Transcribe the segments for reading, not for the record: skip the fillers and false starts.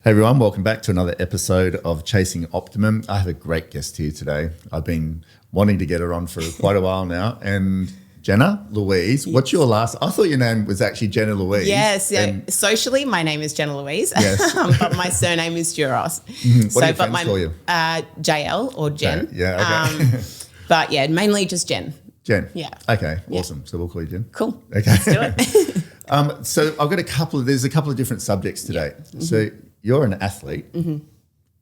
Hey everyone, welcome back to another episode of Chasing Optimum. I have a great guest here today. I've been wanting to get her on for quite a while now. And Jenna Louise, what's your last? I thought your name was actually Jenna Louise. Yes, socially my name is Jenna Louise, Yes. but my surname is Duros. What do your friends call you? JL or Jen. Okay. Yeah, okay. But yeah, mainly just Jen. Jen? Yeah. Okay, awesome. So we'll call you Jen. Cool. Okay. Let's do it. So I've got there's a couple of different subjects today. Yeah. Mm-hmm. So you're an athlete,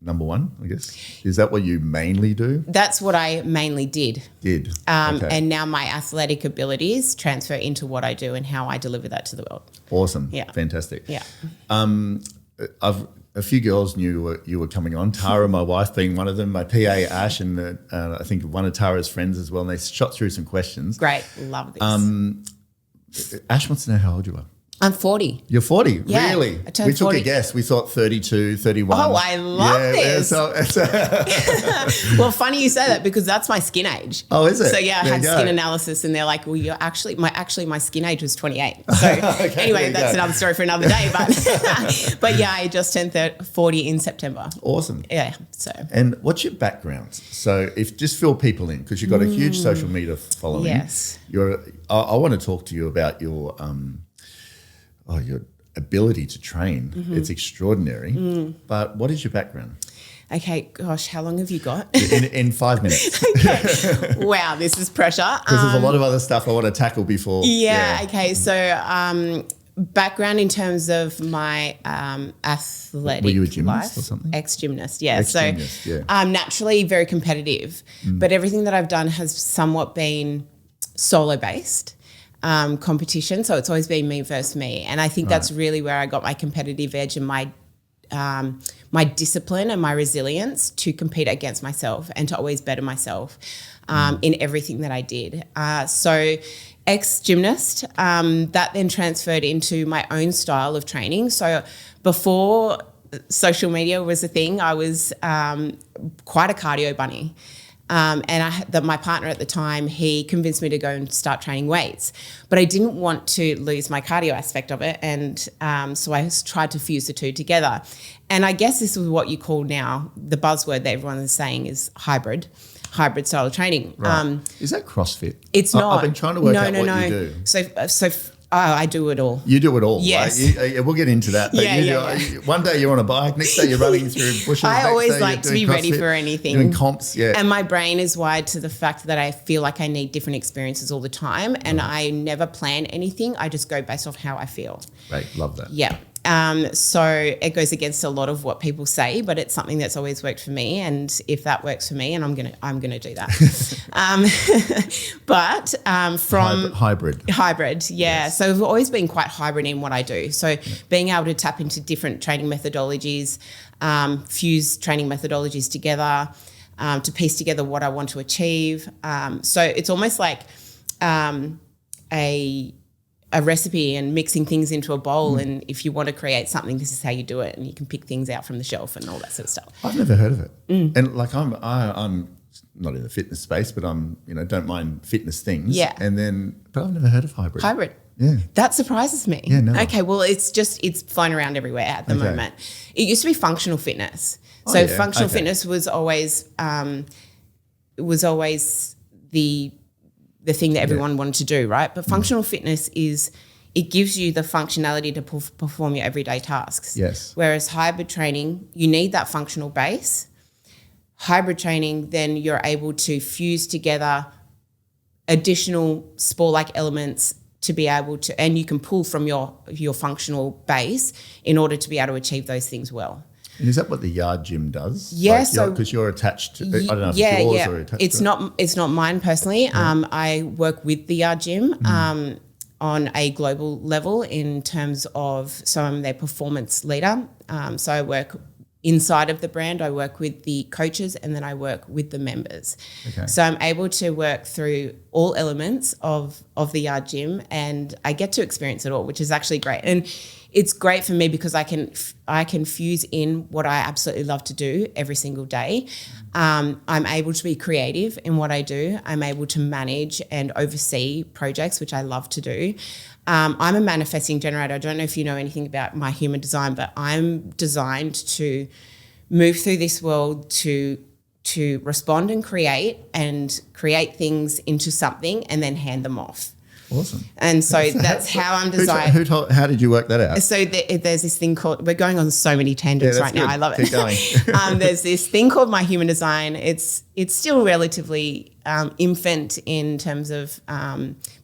number one, I guess. Is that what you mainly do? That's what I mainly did. Okay. And now my athletic abilities transfer into what I do and how I deliver that to the world. Awesome. Yeah. Fantastic. Yeah. A few girls knew you were coming on. Tara, my wife, being one of them. My PA, Ash, and I think one of Tara's friends as well. And they shot through some questions. Great. Love this. Ash wants to know how old you are. I'm 40. You're 40? Yeah, Really? I turned We took 40. a guess. We thought 32, 31. Oh, I love this. So, Well, funny you say that because that's my skin age. Oh, is it? So yeah, I There had you skin go. analysis and they're like, well, you're actually my skin age was 28. So anyway, that's another story for another day. But yeah, I just turned 40 in September. Awesome. Yeah. So And what's your background? So if just fill people in, because you've got a huge social media following. Yes. I want to talk to you about your ability to train. It's extraordinary. But what is your background? okay, gosh, how long have you got? In 5 minutes. Okay. Wow, this is pressure. Because there's a lot of other stuff I want to tackle before. Yeah. Okay. So background in terms of my athletic Were you a gymnast life, or something? Ex-gymnast, yeah. Ex-gymnast, so yeah. I'm naturally very competitive, but everything that I've done has somewhat been solo-based competition. So it's always been me versus me. And I think that's really where I got my competitive edge and my discipline and my resilience to compete against myself and to always better myself in everything that I did. So ex-gymnast, that then transferred into my own style of training. So before social media was a thing, I was quite a cardio bunny. And my partner at the time, he convinced me to go and start training weights, but I didn't want to lose my cardio aspect of it. And so I tried to fuse the two together. And I guess this is what you call now, the buzzword that everyone is saying is hybrid style of training. Right. Is that CrossFit? It's not. I've been trying to work out what you do. So I do it all. You do it all, Yes. right? We'll get into that. But Yeah. One day you're on a bike, next day you're running through bushes. I next always day like to you're be doing ready CrossFit, for anything. Doing comps, yeah. And my brain is wired to the fact that I feel like I need different experiences all the time, and I never plan anything. I just go based off how I feel. Right, love that. Yeah. So it goes against a lot of what people say, but it's something that's always worked for me. And if that works for me, and I'm gonna do that. From hybrid, yeah. Yes. So I've always been quite hybrid in what I do. So being able to tap into different training methodologies, fuse training methodologies together, to piece together what I want to achieve. So it's almost like a recipe and mixing things into a bowl. And if you want to create something, this is how you do it. And you can pick things out from the shelf and all that sort of stuff. I've never heard of it. And like I'm not in the fitness space, but I'm don't mind fitness things. Yeah. But I've never heard of hybrid. Hybrid. Yeah. That surprises me. Yeah, no. Okay, well, it's flying around everywhere at the moment. It used to be functional fitness. So functional fitness was always the thing that everyone wanted to do, right? But functional fitness it gives you the functionality to perform your everyday tasks. Yes. Whereas hybrid training, you need that functional base. Hybrid training, then you're able to fuse together additional sport-like elements to be able to, and you can pull from your functional base in order to be able to achieve those things well. And is that what the yard gym does? Yeah, so because you're attached to, I don't know if it's yours or attached it's to not. It's not mine personally. I work with the yard gym on a global level in terms of, so I'm their performance leader. So I work inside of the brand. I work with the coaches and then I work with the members. Okay. So I'm able to work through all elements of the yard gym and I get to experience it all, which is actually great. And it's great for me because I can fuse in what I absolutely love to do every single day. I'm able to be creative in what I do. I'm able to manage and oversee projects, which I love to do. I'm a manifesting generator. I don't know if you know anything about my human design, but I'm designed to move through this world to respond and create things into something and then hand them off. Awesome. And so that's how I'm designed. How did you work that out? So there's this thing called, we're going on so many tangents right now. I love it. Keep going. There's this thing called my human design. It's still relatively infant in terms of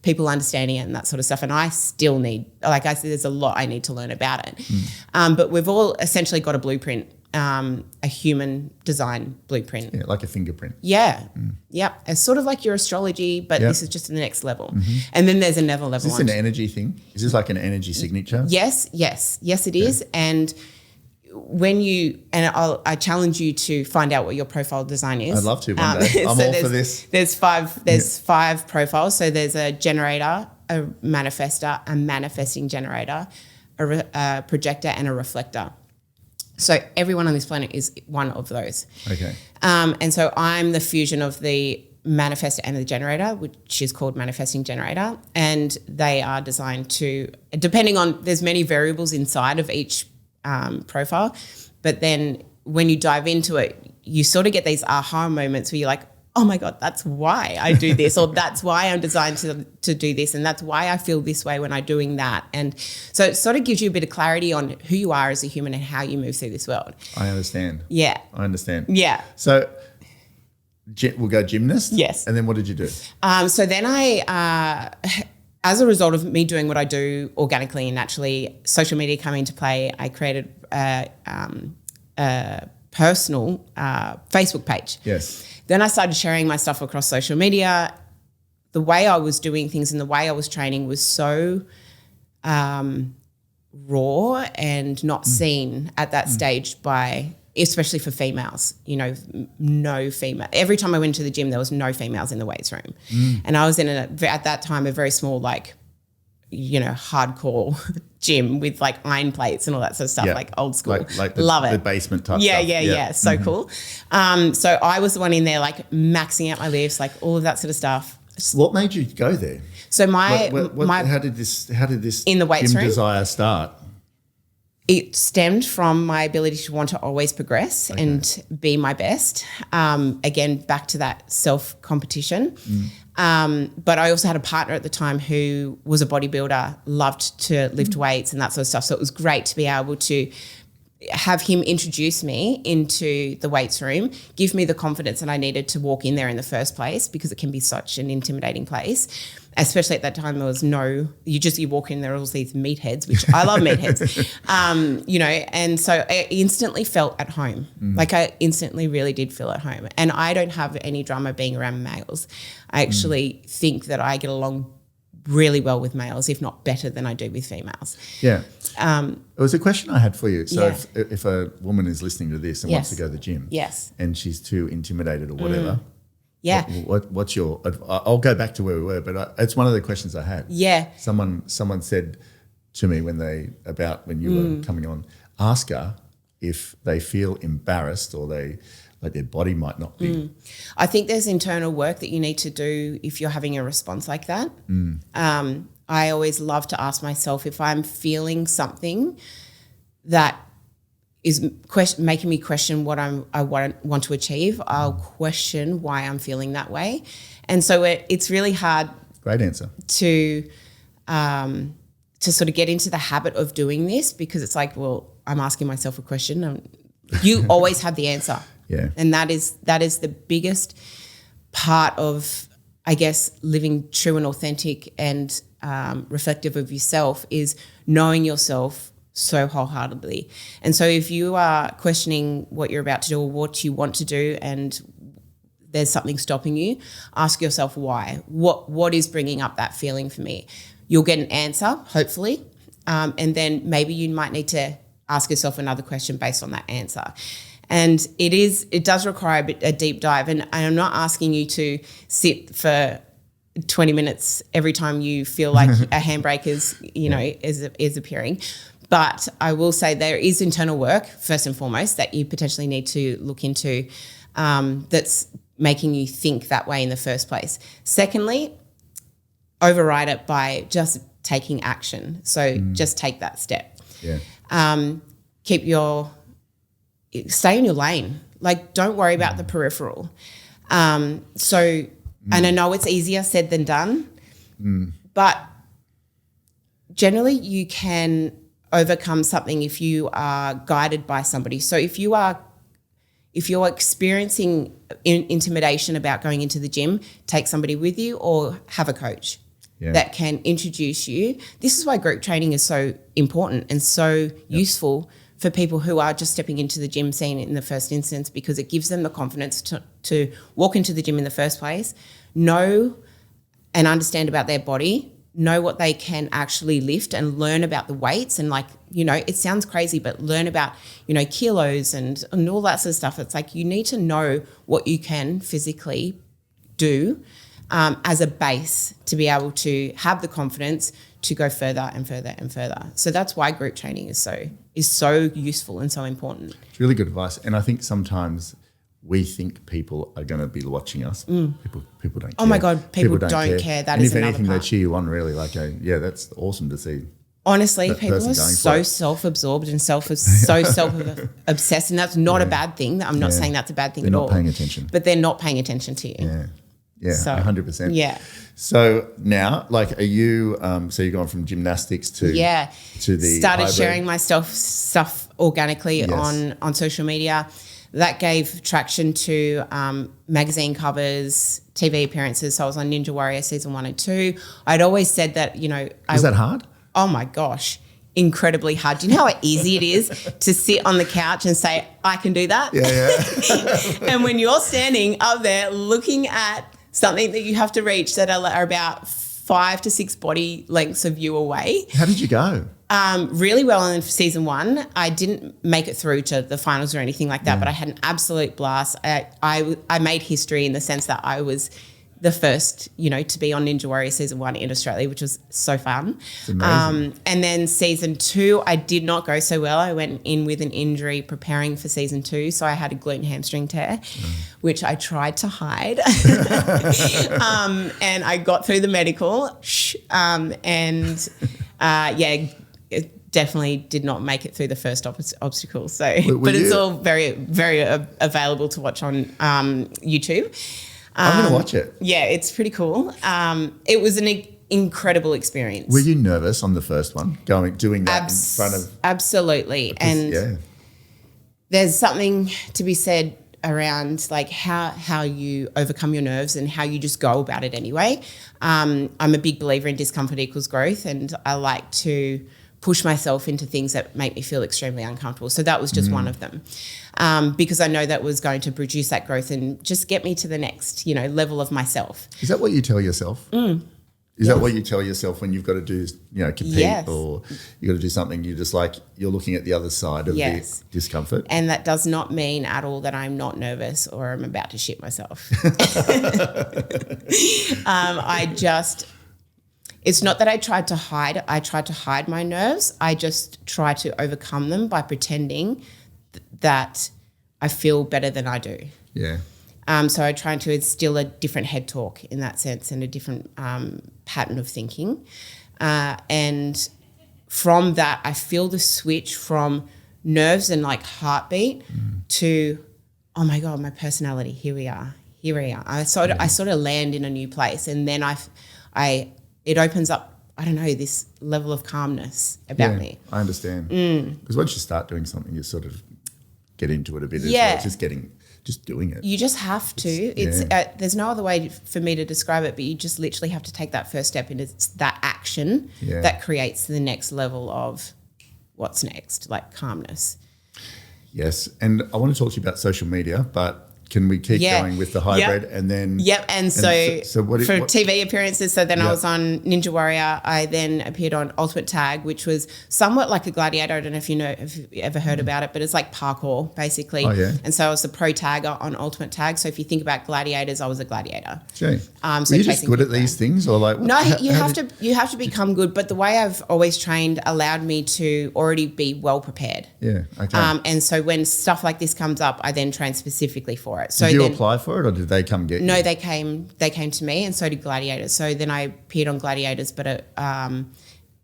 people understanding it and that sort of stuff. And I still need, like I said, there's a lot I need to learn about it. But we've all essentially got a blueprint. A human design blueprint. Yeah, like a fingerprint. Yeah. Yep. It's sort of like your astrology, but this is just the next level. And then there's another level. Is this an energy thing? Is this like an energy signature? Yes, it is. And when I challenge you to find out what your profile design is. I'd love to one day. I'm all for this. There's five profiles. So there's a generator, a manifester, a manifesting generator, a projector, and a reflector. So everyone on this planet is one of those. Okay. And so I'm the fusion of the manifestor and the generator, which is called manifesting generator. And they are designed to, depending on, there's many variables inside of each profile. But then when you dive into it, you sort of get these aha moments where you're like, oh my God, that's why I do this, or that's why I'm designed to do this, and that's why I feel this way when I'm doing that. And so it sort of gives you a bit of clarity on who you are as a human and how you move through this world. I understand. Yeah. I understand. Yeah. So we'll go gymnast. Yes. And then what did you do? So then I, as a result of me doing what I do organically and naturally, social media coming into play, I created a personal Facebook page. Yes. Then I started sharing my stuff across social media. The way I was doing things and the way I was training was so raw and not seen at that stage by, especially for females, no female. Every time I went to the gym, there was no females in the weights room. And I was in at that time, a very small, hardcore gym with like iron plates and all that sort of stuff, like old school. Like Love it. The basement type stuff. Yeah. Yeah. So cool. So I was the one in there like maxing out my lifts, like all of that sort of stuff. What made you go there? So how did this in the weights gym room desire start? It stemmed from my ability to want to always progress and be my best. Again, back to that self-competition. But I also had a partner at the time who was a bodybuilder, loved to lift weights and that sort of stuff. So it was great to be able to have him introduce me into the weights room, give me the confidence that I needed to walk in there in the first place, because it can be such an intimidating place. Especially at that time, there was you walk in, there are all these meatheads, which I love meatheads, and so I instantly felt at home. Like I instantly really did feel at home. And I don't have any drama being around males. I actually think that I get along really well with males, if not better than I do with females. Yeah. It was a question I had for you. So Yeah. if a woman is listening to this and wants to go to the gym, and she's too intimidated or whatever, what's your? I'll go back to where we were, but it's one of the questions I had. Yeah. Someone said to me when you were coming on, ask her if they feel embarrassed or their body might not be. I think there's internal work that you need to do if you're having a response like that. I always love to ask myself if I'm feeling something that is making me question what I want to achieve. I'll question why I'm feeling that way. And so it's really hard. Great answer. To sort of get into the habit of doing this, because it's like, well, I'm asking myself a question. You always have the answer. Yeah. And that is the biggest part of, I guess, living true and authentic and reflective of yourself, is knowing yourself so wholeheartedly. And so if you are questioning what you're about to do or what you want to do and there's something stopping you, ask yourself why. What is bringing up that feeling for me? You'll get an answer, hopefully, and then maybe you might need to ask yourself another question based on that answer. And it does require a deep dive. And I'm not asking you to sit for 20 minutes every time you feel like a handbrake is appearing. But I will say there is internal work, first and foremost, that you potentially need to look into that's making you think that way in the first place. Secondly, override it by just taking action. So just take that step. Yeah. Stay in your lane. Like, don't worry about the peripheral. And I know it's easier said than done, but generally you can overcome something if you are guided by somebody. So if you're experiencing intimidation about going into the gym, take somebody with you or have a coach that can introduce you. This is why group training is so important and so useful for people who are just stepping into the gym scene in the first instance, because it gives them the confidence to walk into the gym in the first place, know and understand about their body, know what they can actually lift and learn about the weights and, like, you know, it sounds crazy, but learn about, you know, kilos and all that sort of stuff. It's like you need to know what you can physically do as a base to be able to have the confidence to go further and further and further. So that's why group training is so useful and so important. It's really good advice. And I think sometimes we think people are going to be watching us. People don't care. Oh my God, people don't care. That is another anything, part. they cheer you on, really. Like, that's awesome to see. Honestly, people are so self-absorbed and self-obsessed, and that's not a bad thing. I'm not saying that's a bad thing at all. They're not paying attention. But they're not paying attention to you. Yeah, So, 100%. Yeah. So now, like, are you? So you've gone from gymnastics to the started hybrid. sharing my stuff organically on social media. That gave traction to magazine covers, TV appearances. So I was on Ninja Warrior season 1 and 2. I'd always said that, you know, Was that hard? Oh my gosh, incredibly hard. Do you know how easy it is to sit on the couch and say, I can do that? Yeah. And when you're standing up there looking at something that you have to reach that are about 5 to 6 body lengths of you away. How did you go? Really well in season 1. I didn't make it through to the finals or anything like that, but I had an absolute blast. I made history in the sense that I was the first, you know, to be on Ninja Warrior season 1 in Australia, which was so fun. It's amazing. And then season 2, I did not go so well. I went in with an injury preparing for season 2. So I had a glute and hamstring tear, which I tried to hide. And I got through the medical. It definitely did not make it through the first obstacle. So, but it's all very, very available to watch on YouTube. I'm going to watch it. Yeah, it's pretty cool. It was an incredible experience. Were you nervous on the first one, doing that in front of? Absolutely. And there's something to be said around, like, how you overcome your nerves and how you just go about it anyway. I'm a big believer in discomfort equals growth, and I like to push myself into things that make me feel extremely uncomfortable. So that was just one of them, because I know that was going to produce that growth and just get me to the next, you know, level of myself. Is that what you tell yourself? Is that what you tell yourself when you've got to do, you know, compete or you got to do something? You're just like, you're looking at the other side of the discomfort. And that does not mean at all that I'm not nervous or I'm about to shit myself. It's not that I tried to hide my nerves. I just try to overcome them by pretending that I feel better than I do. Yeah. So I try to instill a different head talk in that sense and a different pattern of thinking. And from that, I feel the switch from nerves and like heartbeat to, oh my God, my personality, here we are. I sort of land in a new place, and then it opens up, I don't know, this level of calmness about me. I understand. Because once you start doing something, you sort of get into it a bit as well. It's just doing it. You just have to. There's no other way for me to describe it, but you just literally have to take that first step, and it's that action that creates the next level of what's next, like calmness. Yes, and I want to talk to you about social media, but can we keep Yeah. going with the hybrid and then? Yep. And so what for TV appearances, so then I Yep. was on Ninja Warrior. I then appeared on Ultimate Tag, which was somewhat like a gladiator. I don't know if you've ever heard about it, but it's like parkour basically. Oh, yeah. And so I was the pro tagger on Ultimate Tag. So if you think about gladiators, I was a gladiator. Gee. So Were you just good at these things, or like? No, you have to become good. But the way I've always trained allowed me to already be well prepared. Yeah. Okay. And so when stuff like this comes up, I then train specifically for it. So did you then, apply for it, or did they come get you? No, they came to me, and so did Gladiators. So then I appeared on Gladiators, but it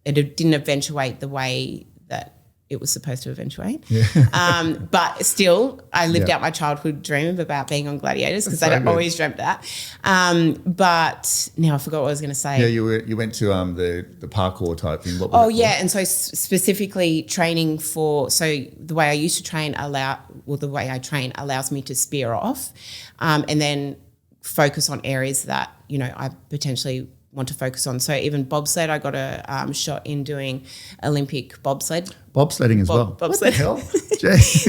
didn't eventuate the way that it was supposed to eventuate. Yeah. But still, I lived out my childhood dream about being on Gladiators because I'd always dreamt that. But now I forgot what I was going to say. Yeah, you went to the parkour type thing. What was it called? And so specifically training for, so the way I used to train the way I train allows me to spear off and then focus on areas that, I potentially want to focus on. So even bobsled, I got a shot in doing Olympic bobsled. Bobsledding as well. Bobsled. What the hell?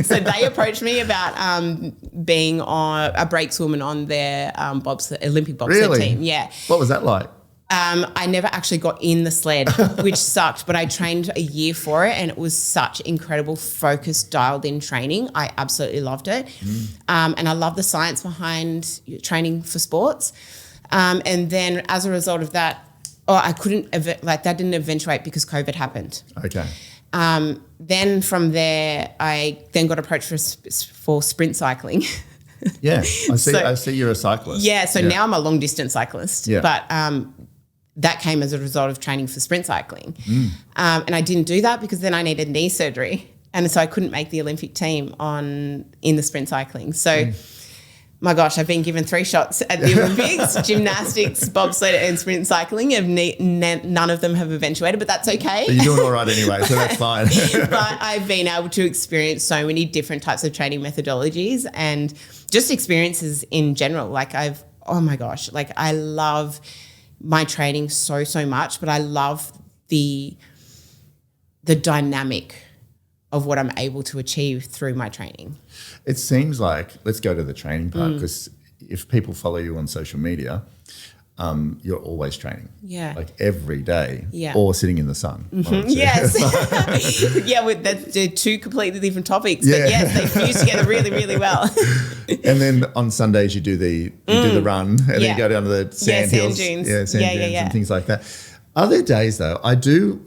So they approached me about being on a brakeswoman on their Olympic bobsled team. Yeah. What was that like? I never actually got in the sled, which sucked, but I trained a year for it and it was such incredible, focused, dialed-in training. I absolutely loved it. And I love the science behind training for sports. And then as a result of that, I couldn't, that didn't eventuate because COVID happened. Okay. Then from there, I then got approached for sprint cycling. Yeah, I see you're a cyclist. Yeah, so now I'm a long-distance cyclist. Yeah. But that came as a result of training for sprint cycling. And I didn't do that because then I needed knee surgery. And so I couldn't make the Olympic team in the sprint cycling. So, my gosh, I've been given 3 shots at the Olympics, gymnastics, bobsled and sprint cycling. None of them have eventuated, but that's okay. But you're doing all right anyway, so that's fine. But I've been able to experience so many different types of training methodologies and just experiences in general. Like oh my gosh, I love my training so much, but I love the dynamic of what I'm able to achieve through my training. It seems like, let's go to the training part, because if people follow you on social media, you're always training. Yeah. Like every day. Yeah. Or sitting in the sun. Yes. They're 2 completely different topics, but yes, they fuse together really, really well. And then on Sundays you do the run and then you go down to the sand hills. Dunes. Sand dunes and things like that. Other days though, I do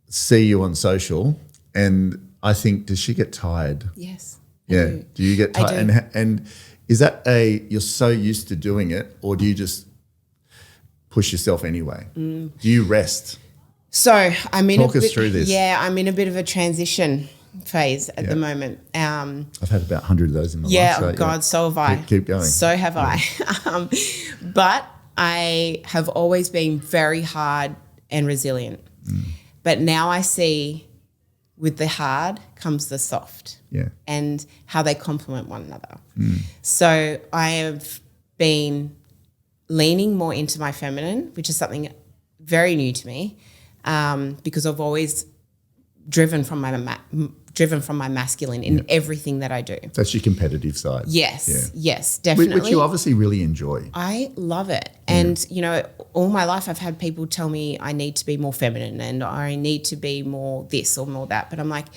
see you on social and I think, does she get tired? Yes. Yeah. Do you get tired? And is that you're so used to doing it, or do you just push yourself anyway? Do you rest? So talk us through this. Yeah, I'm in a bit of a transition phase at the moment. I've had about 100 of those in my life. Yeah, so have I. Keep going. So have I. But I have always been very hard and resilient. But now I see with the hard comes the soft. Yeah. And how they complement one another. So I have been leaning more into my feminine, which is something very new to me, because I've always driven from my masculine in everything that I do. That's your competitive side. Yes, yes, definitely. Which you obviously really enjoy. I love it. And, all my life I've had people tell me I need to be more feminine and I need to be more this or more that. But I'm like,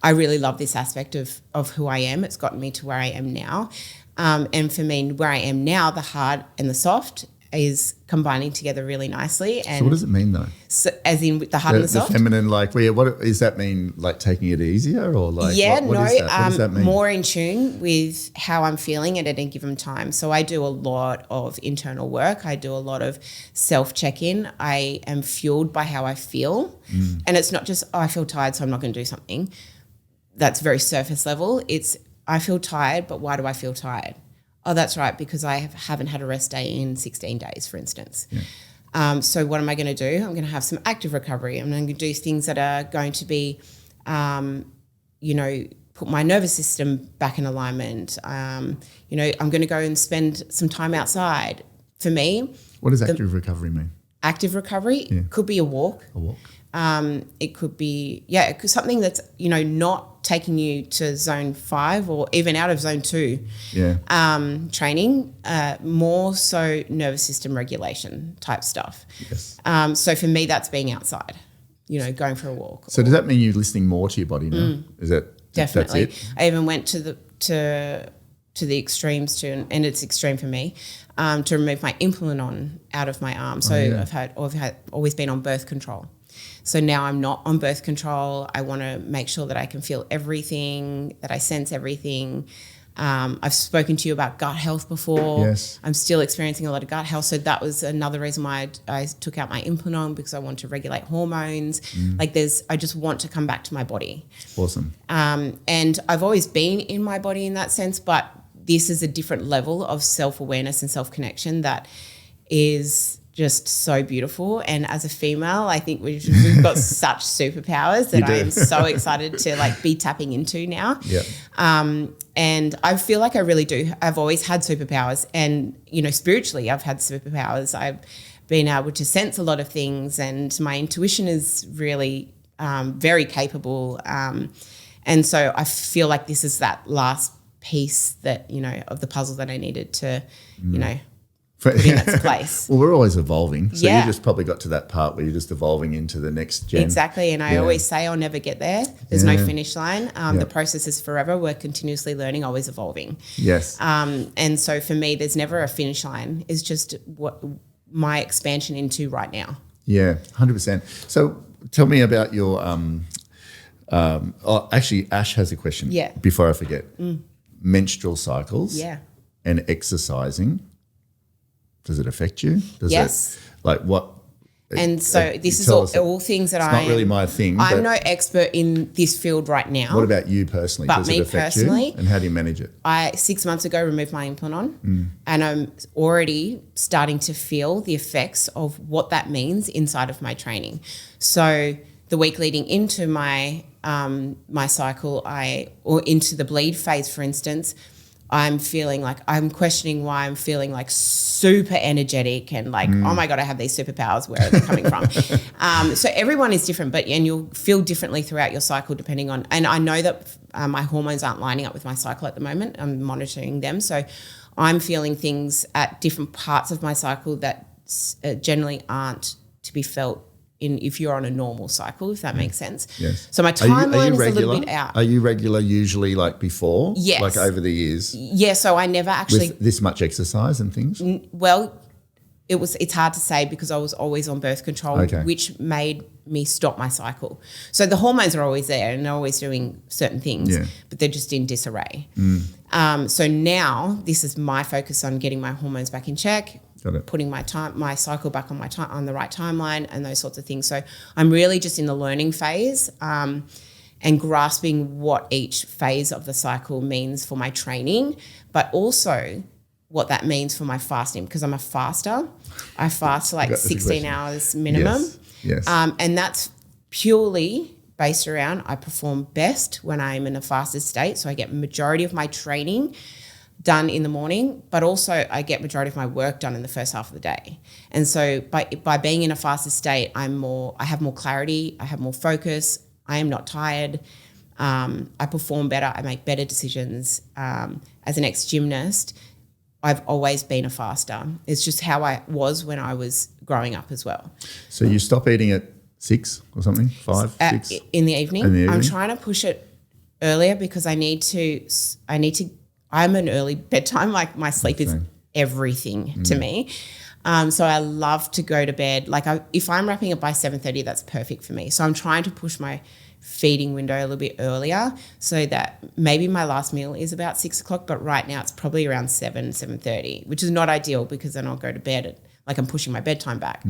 I really love this aspect of who I am. It's gotten me to where I am now. And for me, where I am now, the hard and the soft is combining together really nicely. And so what does it mean though? So, as in with the hard and the soft? The feminine, what does that mean? Like taking it easier or like what is that? What does that mean? More in tune with how I'm feeling at any given time. So I do a lot of internal work. I do a lot of self-check-in. I am fueled by how I feel. And it's not just, I feel tired, so I'm not going to do something. That's very surface level. It's, I feel tired, but why do I feel tired? Oh, that's right, because I haven't had a rest day in 16 days, for instance. Yeah. So what am I going to do? I'm going to have some active recovery. I'm going to do things that are going to be, put my nervous system back in alignment. I'm going to go and spend some time outside. For me. What does active recovery mean? Active recovery could be a walk. It could be, something that's, not taking you to zone 5 or even out of zone 2 training, more so nervous system regulation type stuff. Yes. So for me, that's being outside, going for a walk. So does that mean you're listening more to your body now? Is that Definitely. that's it? I even went to the extremes and it's extreme for me, to remove my implant out of my arm. So I've always been on birth control. So now I'm not on birth control. I want to make sure that I can feel everything, that I sense everything. I've spoken to you about gut health before. Yes. I'm still experiencing a lot of gut health. So that was another reason why I took out my implant, because I want to regulate hormones. I just want to come back to my body. Awesome. And I've always been in my body in that sense, but this is a different level of self-awareness and self-connection that is just so beautiful. And as a female, I think we've got such superpowers that I am so excited to be tapping into now. Yep. And I feel like I really do. I've always had superpowers, and, spiritually I've had superpowers. I've been able to sense a lot of things, and my intuition is really very capable. And so I feel like this is that last piece that, of the puzzle that I needed to, put in its place. Well, we're always evolving. So you just probably got to that part where you're just evolving into the next gen. Exactly. And I always say I'll never get there. There's no finish line. The process is forever. We're continuously learning, always evolving. Yes. And so for me, there's never a finish line. It's just what my expansion into right now. Yeah, 100%. So tell me about your actually, Ash has a question before I forget. Menstrual cycles and exercising. Does it affect you? Yes. What? And so this is all things that it's not really my thing. I'm no expert in this field right now. What about you personally? But Does me it affect personally, you? And how do you manage it? I 6 months ago removed my implant and I'm already starting to feel the effects of what that means inside of my training. So the week leading into my my cycle, or into the bleed phase, for instance, I'm feeling like I'm questioning why I'm feeling like super energetic and oh my God, I have these superpowers. Where are they coming from? So everyone is different, and you'll feel differently throughout your cycle depending on, and I know that my hormones aren't lining up with my cycle at the moment. I'm monitoring them. So I'm feeling things at different parts of my cycle that generally aren't to be felt if you're on a normal cycle, if that makes sense. Yes. So my timeline is a little bit out. Are you regular usually before? Yes. Like over the years? Yeah, so I never actually... With this much exercise and things? Well, it's hard to say because I was always on birth control, which made me stop my cycle. So the hormones are always there and they're always doing certain things, but they're just in disarray. So now this is my focus on getting my hormones back in check, putting my cycle back on the right timeline and those sorts of things. So I'm really just in the learning phase and grasping what each phase of the cycle means for my training, but also what that means for my fasting, because I'm a faster. I fast 16 hours minimum. Yes. And that's purely based around I perform best when I'm in a fasted state. So I get majority of my training done in the morning, but also I get majority of my work done in the first half of the day. And so by being in a fasted state, I have more clarity, I have more focus, I am not tired, I perform better, I make better decisions. As an ex-gymnast, I've always been a faster. It's just how I was when I was growing up as well. So you stop eating at 6 or something, 5, 6? In the evening. I'm trying to push it earlier because I'm an early bedtime. Like my sleep is everything to me. So I love to go to bed. If I'm wrapping up by 7:30, that's perfect for me. So I'm trying to push my feeding window a little bit earlier so that maybe my last meal is about 6 o'clock, but right now it's probably around 7:30, which is not ideal because then I'll go to bed I'm pushing my bedtime back.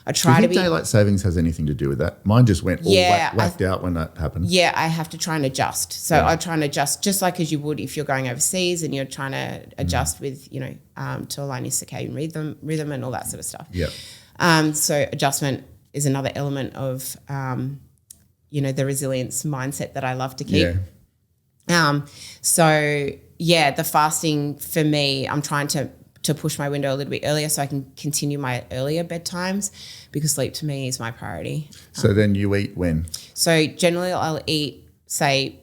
I try to be... daylight savings has anything to do with that? Mine just went all whacked out when that happened. Yeah, I have to try and adjust. So I try and adjust just like as you would if you're going overseas and you're trying to adjust with, to align your circadian rhythm and all that sort of stuff. Yeah. So adjustment is another element of, the resilience mindset that I love to keep. Yeah. The fasting for me, I'm trying to to push my window a little bit earlier so I can continue my earlier bedtimes, because sleep to me is my priority. So then you eat when? So generally I'll eat, say,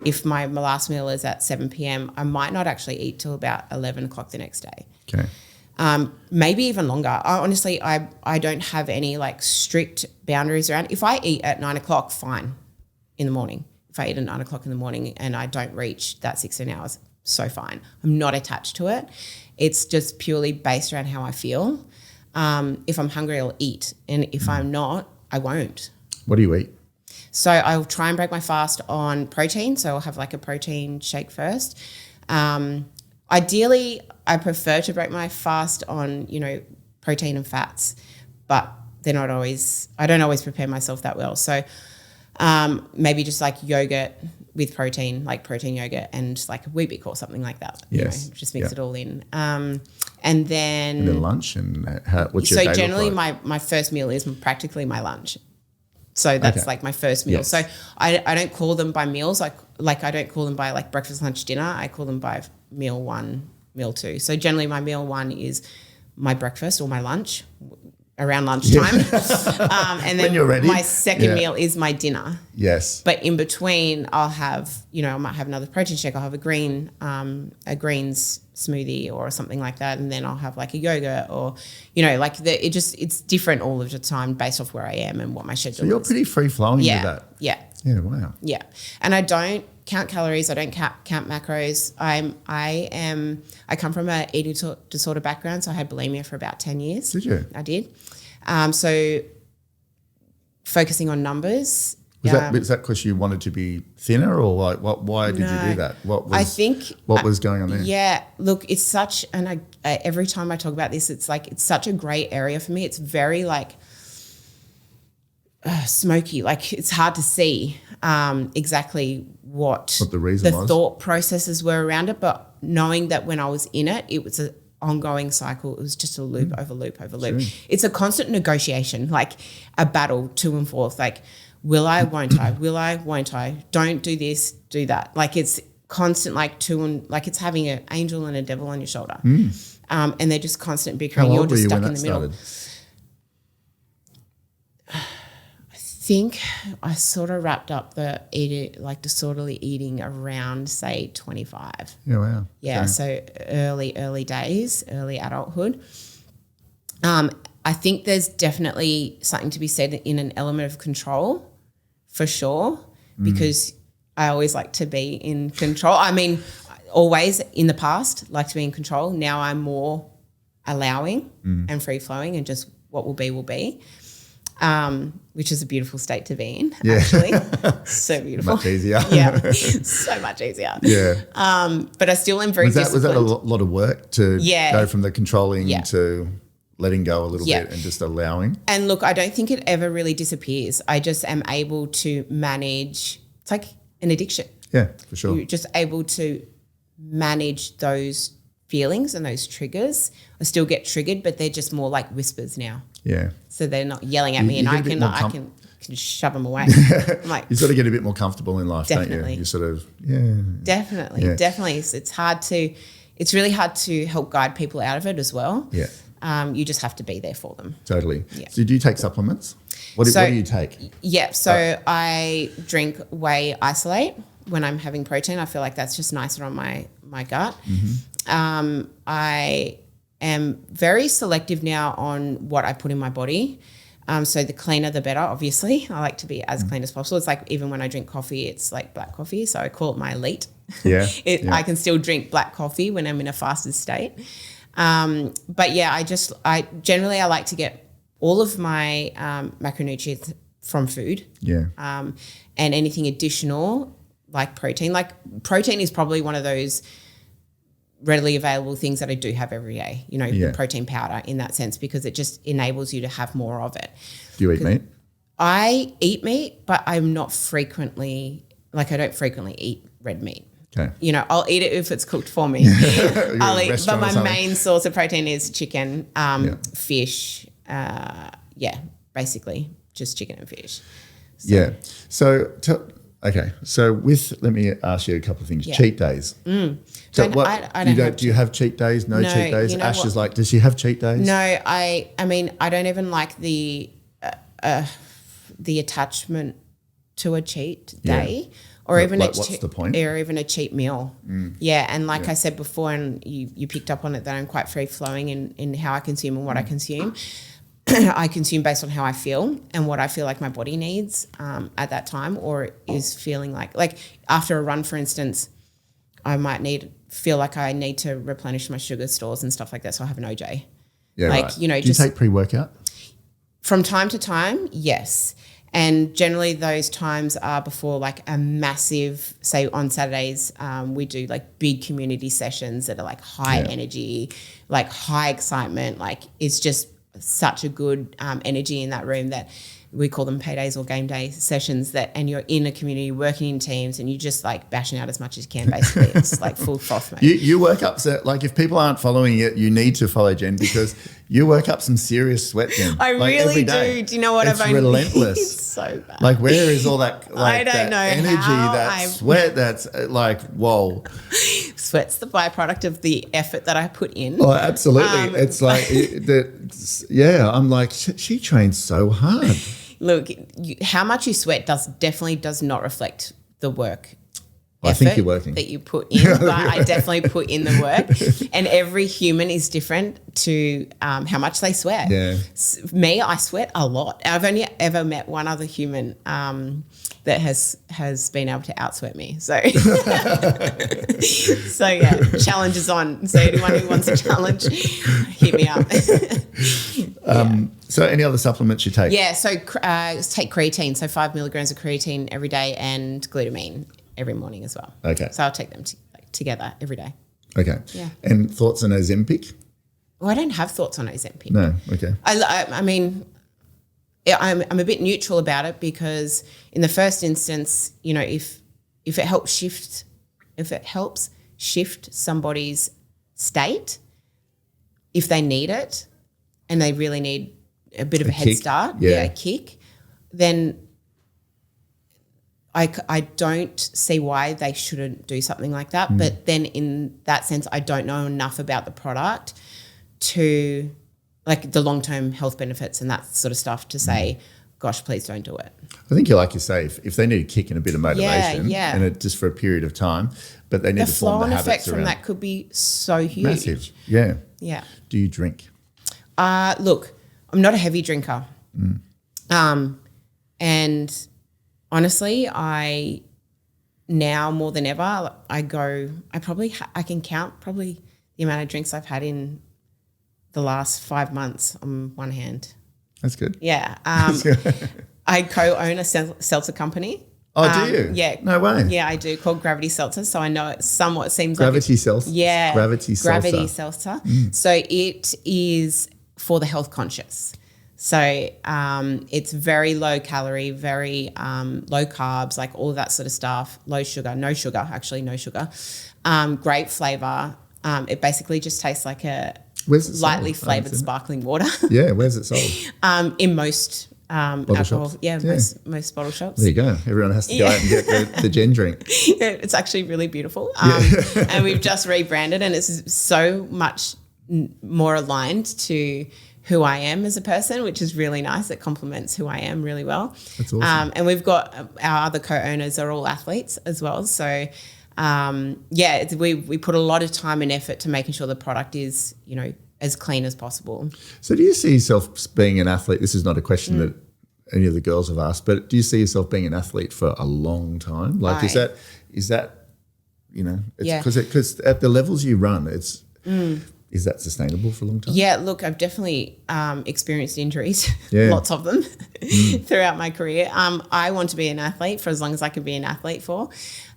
if my last meal is at 7 p.m, I might not actually eat till about 11 o'clock the next day. Okay. Maybe even longer. Honestly, I don't have any like strict boundaries around. If I eat at 9 o'clock, fine, in the morning. If I eat at 9 o'clock in the morning and I don't reach that 16 hours, so fine. I'm not attached to it. It's just purely based around how I feel. If I'm hungry, I'll eat. And if I'm not, I won't. What do you eat? So I'll try and break my fast on protein. So I'll have like a protein shake first. Ideally, I prefer to break my fast on, protein and fats, but they're not always, I don't always prepare myself that well. So maybe just like yogurt with protein, like protein yogurt and like a Weet-Bix or something like that. Yes. Just mix it all in. And then lunch, and what's your day so generally look like? my first meal is practically my lunch. So that's like my first meal. Yes. So I don't call them by meals. Like I don't call them by like breakfast, lunch, dinner. I call them by meal 1, meal 2. So generally my meal 1 is my breakfast or my lunch around lunchtime. And then When you're ready. my second meal is my dinner. Yes. But in between I'll have, I might have another protein shake. I'll have a greens smoothie or something like that. And then I'll have like a yogurt or, it's different all of the time based off where I am and what my schedule is. So you're pretty free flowing with that. Yeah. Yeah. Wow. Yeah. And I don't count calories. I don't count macros. I come from an eating disorder background. So I had bulimia for about 10 years. Did you? I did. So focusing on numbers. Was that because you wanted to be thinner, or like why did you do that? What was going on there? Yeah, look, it's such, and I every time I talk about this, it's such a gray area for me. It's very like smoky, like it's hard to see exactly what the reason was. Thought processes were around it, but knowing that when I was in it, it was an ongoing cycle. It was just a loop over loop over loop. Sure. It's a constant negotiation, like a battle to and forth, like will I, won't I, will I, won't I, don't do this, do that. Like it's constant, like it's having an angel and a devil on your shoulder. And they're just constant bickering. How old You're just were you stuck when in the that middle. started? I think I sort of wrapped up the disorderly eating around, say, 25. Yeah, wow. Yeah, Okay. so early days, early adulthood. I think there's definitely something to be said in an element of control, for sure, because I always like to be in control. I mean, always in the past like to be in control. Now I'm more allowing and free-flowing, and just what will be. Which is a beautiful state to be in, actually. So beautiful. Much easier. Yeah, so much easier. Yeah. But I still am very disciplined. Was that a lot of work to go from the controlling Yeah. to letting go a little bit and just allowing? And look, I don't think it ever really disappears. I just am able to manage. It's like an addiction. Yeah, for sure. You're just able to manage those feelings and those triggers. I still get triggered, but they're just more like whispers now. Yeah. So they're not yelling at me, and I can shove them away. I'm like, You sort of get a bit more comfortable in life, don't Definitely. you? You sort of, definitely. It's really hard to help guide people out of it as well. Yeah. You just have to be there for them. Totally. Yeah. So do you take supplements? What do you take? Yeah. So I drink whey isolate when I'm having protein. I feel like that's just nicer on my gut. I am very selective now on what I put in my body. So the cleaner, the better, obviously. I like to be as clean as possible. It's like even when I drink coffee, it's like black coffee. So I call it my elite. Yeah. I can still drink black coffee when I'm in a fasted state. But yeah, I generally like to get all of my macronutrients from food. Yeah. And anything additional like protein. Like protein is probably one of those readily available things that I do have every day, the protein powder in that sense, because it just enables you to have more of it. Do you eat meat? I eat meat, but I'm not frequently, I don't frequently eat red meat. Okay. I'll eat it if it's cooked for me. I'll eat, but my main source of protein is chicken, fish. Basically just chicken and fish. Yeah. So Okay, so let me ask you a couple of things. Yeah. Cheat days. So I don't have do you have cheat days? No cheat days. you know Ash what? is like, does she have cheat days? No, I mean, I don't even like the attachment to a cheat day, or even what's the point? or even a cheat meal. Yeah, and like I said before, and you picked up on it, that I'm quite free flowing in how I consume and what I consume. I consume based on how I feel and what I feel like my body needs at that time, or is feeling like after a run, for instance, I might feel like I need to replenish my sugar stores and stuff like that. So I have an OJ. Yeah, like, right. you know, do you take pre-workout? From time to time, yes. And generally those times are before like a massive, say on Saturdays, we do like big community sessions that are like high energy, like high excitement. Like it's just such a good energy in that room that we call them paydays or game day sessions, and you're in a community working in teams and you just like bashing out as much as you can, basically. It's like full froth, mate. You work up, so like if people aren't following it, you need to follow Jen, because you work up some serious sweat, Jen. I like really every day. Do you know what? It's I've only relentless. It's so bad. Like where is all that I don't that know energy, how that sweat, that's like, whoa. Sweat's the byproduct of the effort that I put in. Oh, absolutely. It's like, I'm like, she trains so hard. Look, how much you sweat definitely does not reflect the work. I think you're working. That you put in, but I definitely put in the work. And every human is different to how much they sweat. Yeah. Me, I sweat a lot. I've only ever met one other human that has been able to outsweat me. So, so yeah, challenge is on. So anyone who wants a challenge, hit me up. So any other supplements you take? Yeah, so take creatine, so 5 milligrams of creatine every day, and glutamine every morning as well. Okay. So I'll take them together every day. Okay. Yeah. And thoughts on Ozempic? Well, I don't have thoughts on Ozempic. No. Okay. I mean, I'm a bit neutral about it, because in the first instance, you know, if it helps shift somebody's state, if they need it and they really need a bit of a head start, a kick, then I don't see why they shouldn't do something like that. But then in that sense, I don't know enough about the product to like the long-term health benefits and that sort of stuff to say, gosh, please don't do it. I think like you say, if they need a kick and a bit of motivation and it just for a period of time, but they need to form the habits flow-on effect around. from that could be so huge. Massive. Yeah. Yeah. Do you drink? Look, I'm not a heavy drinker. And honestly, I now more than ever, I can count probably the amount of drinks I've had in the last 5 months on one hand. That's good. Yeah. I co-own a seltzer company. Oh, do you? Yeah. No way. Yeah, I do, called Gravity Seltzer. So I know it somewhat seems Gravity Seltzer? Yeah. Gravity Seltzer. So it is for the health conscious. So it's very low calorie, very low carbs, like all of that sort of stuff. Low sugar, no sugar. Great flavor. It basically just tastes like a lightly flavored sparkling water. Yeah, where's it sold? In most alcohol, shops? yeah. Most bottle shops. There you go. Everyone has to go out and get the Jen drink. Yeah, it's actually really beautiful. And we've just rebranded, and it's so much more aligned to who I am as a person, which is really nice. It complements who I am really well. That's awesome. And we've got our other co-owners are all athletes as well. So, we put a lot of time and effort to making sure the product is, you know, as clean as possible. So do you see yourself being an athlete? This is not a question that any of the girls have asked, but do you see yourself being an athlete for a long time? Like, is that, you know, because at the levels you run, it's, is that sustainable for a long time? Yeah, look, I've definitely experienced injuries, lots of them throughout my career. I want to be an athlete for as long as I can be an athlete for.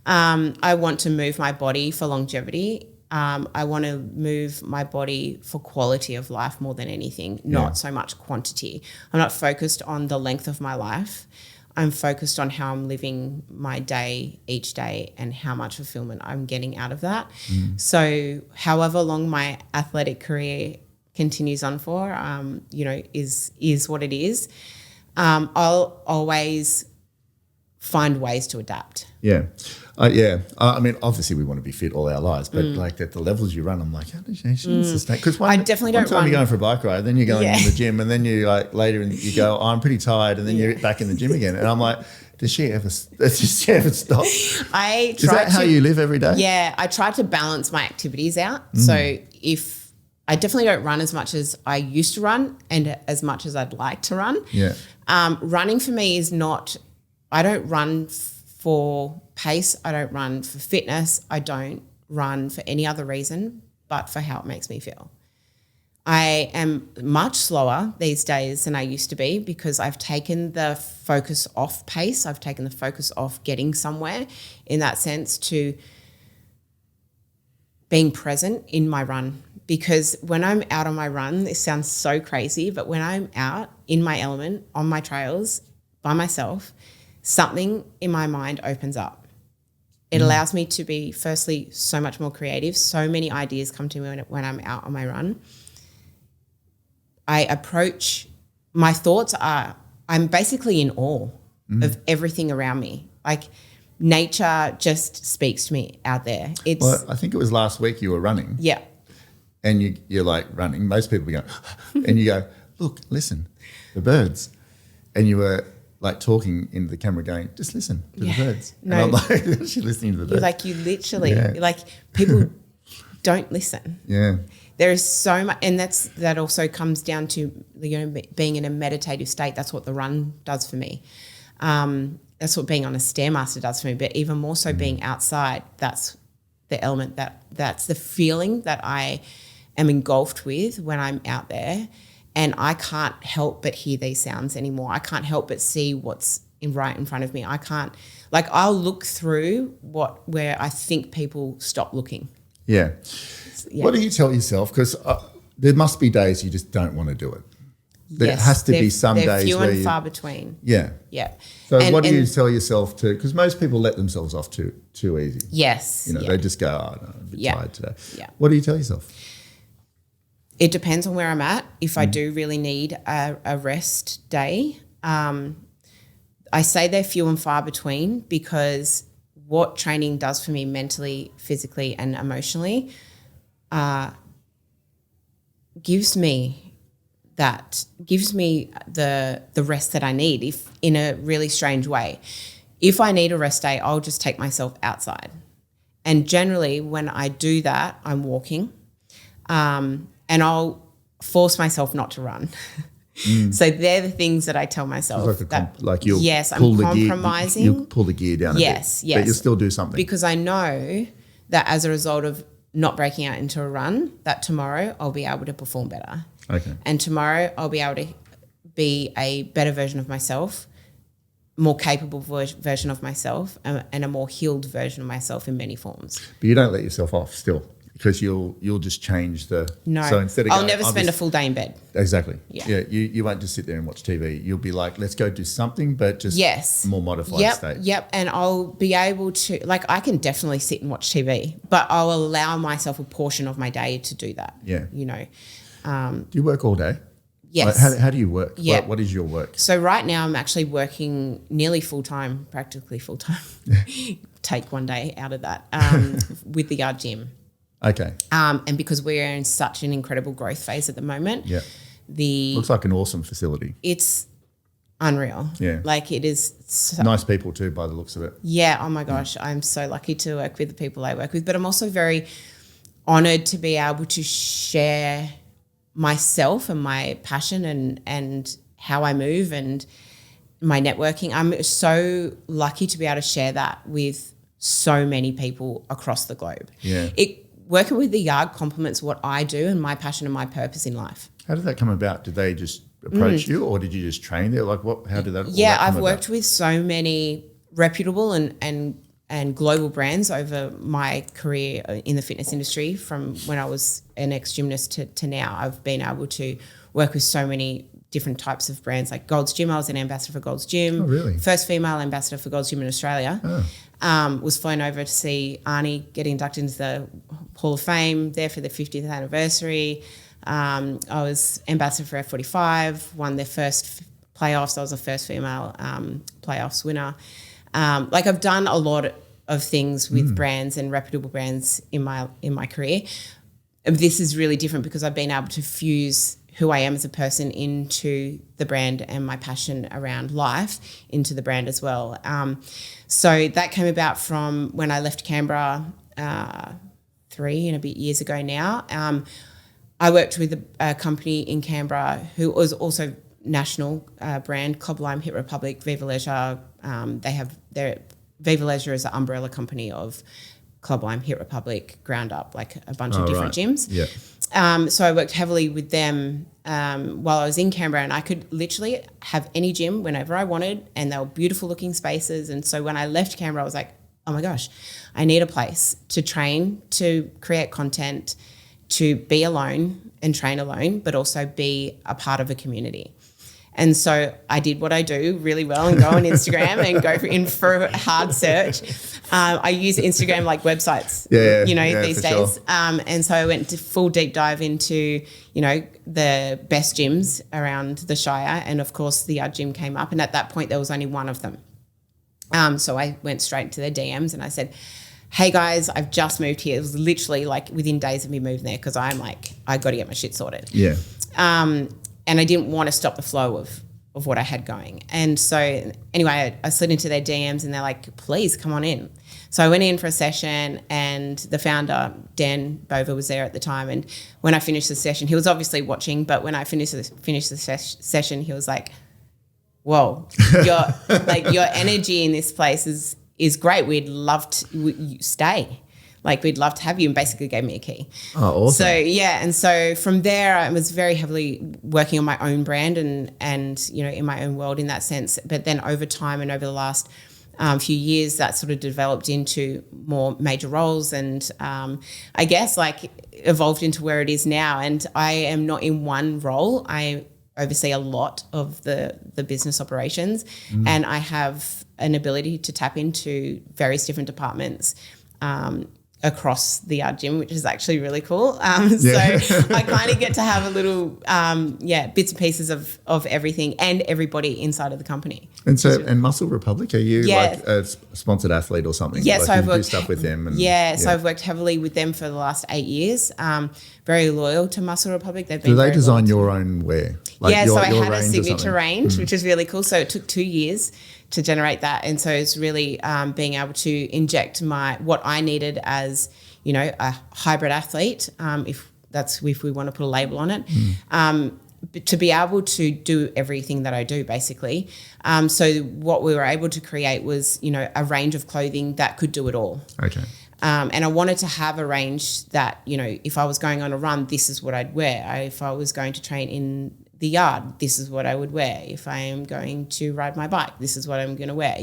I want to move my body for longevity. I want to move my body for quality of life more than anything, not so much quantity. I'm not focused on the length of my life. I'm focused on how I'm living my day each day and how much fulfillment I'm getting out of that. So however long my athletic career continues on for, you know, is what it is. I'll always find ways to adapt. Yeah. I mean, obviously we want to be fit all our lives, but like at the levels you run, I'm like, how does she sustain? Because I definitely don't run. You're going for a bike ride, then you're going in the gym, and then you like later you go, oh, I'm pretty tired, and then you're back in the gym again. And I'm like, does she ever stop? Is that how you live every day? Yeah, I try to balance my activities out. So if I definitely don't run as much as I used to run and as much as I'd like to run. Yeah. Running for me is not, I don't run for pace. I don't run for fitness. I don't run for any other reason but for how it makes me feel. I am much slower these days than I used to be because I've taken the focus off pace. I've taken the focus off getting somewhere in that sense to being present in my run. Because when I'm out on my run, this sounds so crazy, but when I'm out in my element on my trails by myself, something in my mind opens up. It allows me to be, firstly, so much more creative. So many ideas come to me when I'm out on my run. I approach, my thoughts are, I'm basically in awe of everything around me. Like nature just speaks to me out there. Well, I think it was last week you were running. Yeah. And you're like running. Most people go, and you go, look, listen, the birds. And you were like talking into the camera going, just listen to the birds. No. And I'm like, she's listening to the birds. You're like, you literally, like people don't listen. Yeah. There is so much, and that also comes down to, being in a meditative state. That's what the run does for me. That's what being on a Stairmaster does for me. But even more so, being outside, that's the element that's the feeling that I am engulfed with when I'm out there, and I can't help but hear these sounds anymore. I can't help but see what's right in front of me. I can't, like, I'll look through where I think people stop looking. Yeah. What do you tell yourself? Because there must be days you just don't want to do it. There has to be some days where few and far between. Yeah. Yeah. So what do you tell yourself to? Because most people let themselves off too easy. Yes. They just go, oh, no, I'm a bit tired today. Yeah. What do you tell yourself? It depends on where I'm at. If I do really need a rest day, I say they're few and far between, because what training does for me mentally, physically and emotionally gives me the rest that I need, if in a really strange way. If I need a rest day, I'll just take myself outside. And generally when I do that, I'm walking, and I'll force myself not to run. So they're the things that I tell myself. You'll I'm compromising. You'll pull the gear down a bit. Yes. But you'll still do something. Because I know that as a result of not breaking out into a run, that tomorrow I'll be able to perform better. Okay. And tomorrow I'll be able to be a better version of myself, more capable version of myself, and a more healed version of myself in many forms. But you don't let yourself off still, because you'll just change the. No. So instead of I'll never spend a full day in bed. Exactly. Yeah. You won't just sit there and watch TV. You'll be like, let's go do something, but just more modified state. Yep. And I'll be able to, like, I can definitely sit and watch TV, but I'll allow myself a portion of my day to do that. Yeah. Do you work all day? Yes. Like, how do you work? Yeah. What is your work? So right now I'm actually working nearly full-time, practically full-time. Take one day out of that with the yard gym. Okay. And because we're in such an incredible growth phase at the moment, looks like an awesome facility. It's unreal. Yeah. Like it is nice people too, by the looks of it. Yeah. Oh my gosh. I'm so lucky to work with the people I work with, but I'm also very honored to be able to share myself and my passion and how I move and my networking. I'm so lucky to be able to share that with so many people across the globe. Yeah. Working with the yard complements what I do and my passion and my purpose in life. How did that come about? Did they just approach you, or did you just train there? Like how did that I've worked with so many reputable and global brands over my career in the fitness industry. From when I was an ex-gymnast to now, I've been able to work with so many different types of brands, like Gold's Gym. I was an ambassador for Gold's Gym. Oh, really? First female ambassador for Gold's Gym in Australia. Oh. Was flown over to see Arnie get inducted into the Hall of Fame there for the 50th anniversary. I was ambassador for F45, won their first playoffs. I was the first female playoffs winner. Like I've done a lot of things with brands and reputable brands in my career. This is really different because I've been able to fuse who I am as a person into the brand and my passion around life into the brand as well. So that came about from when I left Canberra 3 and a bit years ago now. I worked with a company in Canberra who was also national brand, Club Lime, Hit Republic, Viva Leisure. Viva Leisure is an umbrella company of Club Lime, Hit Republic, Ground Up, like a bunch of different gyms. Yeah. So I worked heavily with them while I was in Canberra, and I could literally have any gym whenever I wanted, and they were beautiful looking spaces. And so when I left Canberra, I was like, oh my gosh, I need a place to train, to create content, to be alone and train alone, but also be a part of a community. And so I did what I do really well and go on Instagram and go for a hard search. I use Instagram like websites, these days. Sure. And so I went to full deep dive into, the best gyms around the Shire. And of course the Yard Gym came up. And at that point there was only one of them. So I went straight to their DMs and I said, hey guys, I've just moved here. It was literally like within days of me moving there because I'm like, I got to get my shit sorted. Yeah. And I didn't want to stop the flow of what I had going. And so anyway, I slid into their DMs and they're like, please come on in. So I went in for a session and the founder, Dan Bova, was there at the time. And when I finished the session, he was obviously watching, but when I finished the session, he was like, whoa, your energy in this place is great. We'd love to stay. Like we'd love to have you, and basically gave me a key. Oh, awesome. So yeah, and so from there I was very heavily working on my own brand and in my own world in that sense. But then over time and over the last few years, that sort of developed into more major roles and I guess like evolved into where it is now. And I am not in one role. I oversee a lot of the business operations and I have an ability to tap into various different departments across the Yard Gym, which is actually really cool. So I kind of get to have a little, bits and pieces of everything and everybody inside of the company. And so, and Muscle Republic, are you like a sponsored athlete or something? Yeah, like so I've worked stuff with them. So I've worked heavily with them for the last 8 years. Very loyal to Muscle Republic. They've been. Do they design your own wear? Like so I had a signature range, which is really cool. So it took 2 years to generate that, and so it's really being able to inject what I needed as a hybrid athlete, if we want to put a label on it, to be able to do everything that I do basically. So what we were able to create was a range of clothing that could do it all. Okay. And I wanted to have a range that if I was going on a run, this is what I'd wear. If I was going to train in the yard, this is what I would wear. If I am going to ride my bike, this is what I'm going to wear.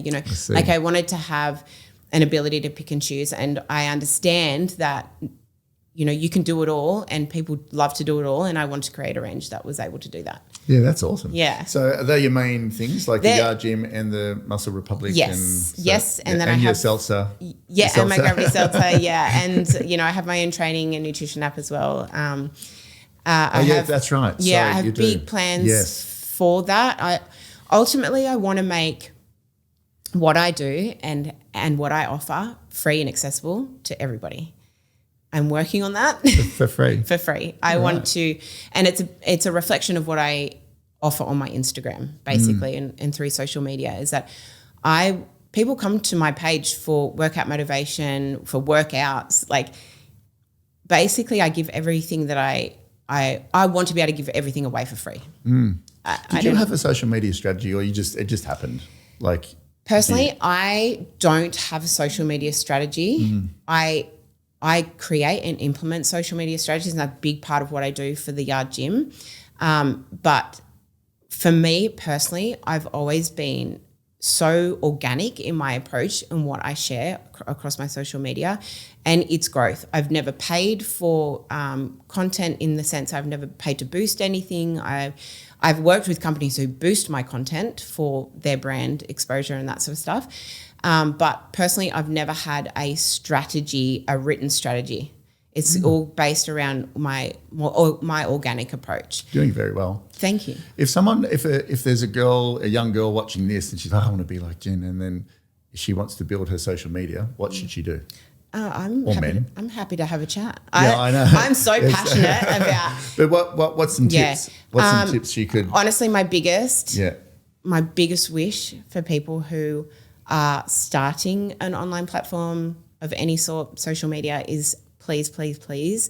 Like I wanted to have an ability to pick and choose. And I understand that, you can do it all and people love to do it all. And I wanted to create a range that was able to do that. Yeah, that's awesome. Yeah. So are they your main things, like the Yard Gym and the Muscle Republic? Yes. And then I have your seltzer. Yeah, and my gravity seltzer. Yeah. And, I have my own training and nutrition app as well. That's right. Yeah, I have big plans for that. I want to make what I do and what I offer free and accessible to everybody. I'm working on that. For free? For free. I want to, and it's a reflection of what I offer on my Instagram basically and through social media is that people come to my page for workout motivation, for workouts. Like basically I give everything that I want to be able to give everything away for free. Did you have a social media strategy or it just happened? Like personally, I don't have a social media strategy. I create and implement social media strategies, and that's a big part of what I do for the Yard Gym. But for me personally, I've always been so organic in my approach and what I share across my social media, and its growth. I've never paid for content in the sense I've never paid to boost anything. I've worked with companies who boost my content for their brand exposure and that sort of stuff. But personally, I've never had a written strategy. It's all based around my organic approach. Doing very well. Thank you. If there's a young girl watching this and she's like, I want to be like Jen, and then she wants to build her social media, what should she do? I'm happy to have a chat. Yeah, I know. I'm so passionate about. But what's some tips? What's some tips she could? Honestly, my biggest wish for people who are starting an online platform of any sort, social media, is please, please, please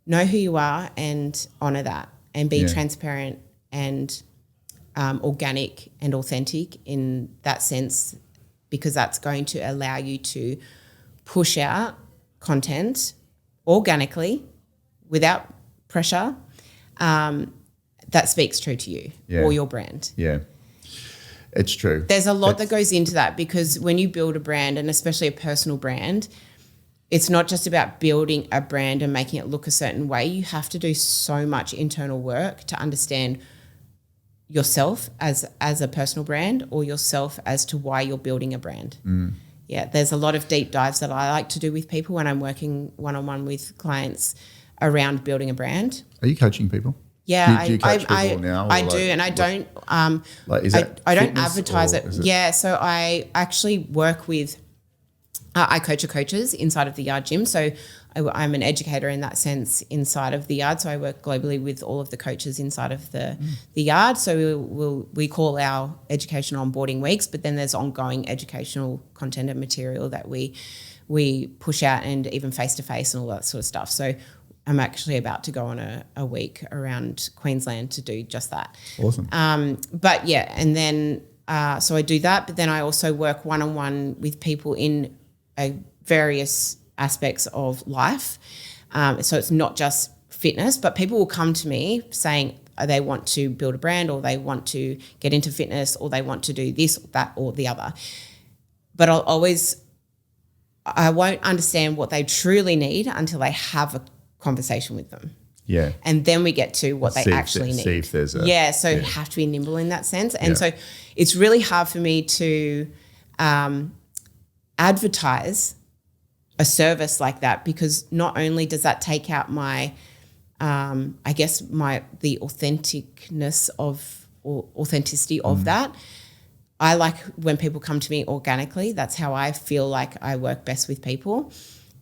know who you are and honor that, and be transparent and organic and authentic in that sense, because that's going to allow you to push out content organically without pressure that speaks true to you or your brand. Yeah, it's true. There's a lot that goes into that, because when you build a brand, and especially a personal brand, it's not just about building a brand and making it look a certain way. You have to do so much internal work to understand yourself as a personal brand, or yourself as to why you're building a brand. Yeah, there's a lot of deep dives that I like to do with people when I'm working one-on-one with clients around building a brand. Are you coaching people? Yeah, do you coach people now? I do, and I don't. Is that I don't advertise it. Yeah, so I actually work with. I coach coaches inside of the Yard Gym, so I'm an educator in that sense inside of the Yard. So I work globally with all of the coaches inside of the Yard. So we call our education onboarding weeks, but then there's ongoing educational content and material that we push out, and even face to face and all that sort of stuff. So I'm actually about to go on a week around Queensland to do just that. Awesome. But yeah, and then so I do that, but then I also work one-on-one with people in various aspects of life. So it's not just fitness, but people will come to me saying they want to build a brand, or they want to get into fitness, or they want to do this, that, or the other. But I won't understand what they truly need until they have a conversation with them. Yeah. And then we get to what they actually need. See if there's so you have to be nimble in that sense. And so it's really hard for me to advertise a service like that, because not only does that take out my, the authenticity of that. I like when people come to me organically. That's how I feel like I work best with people,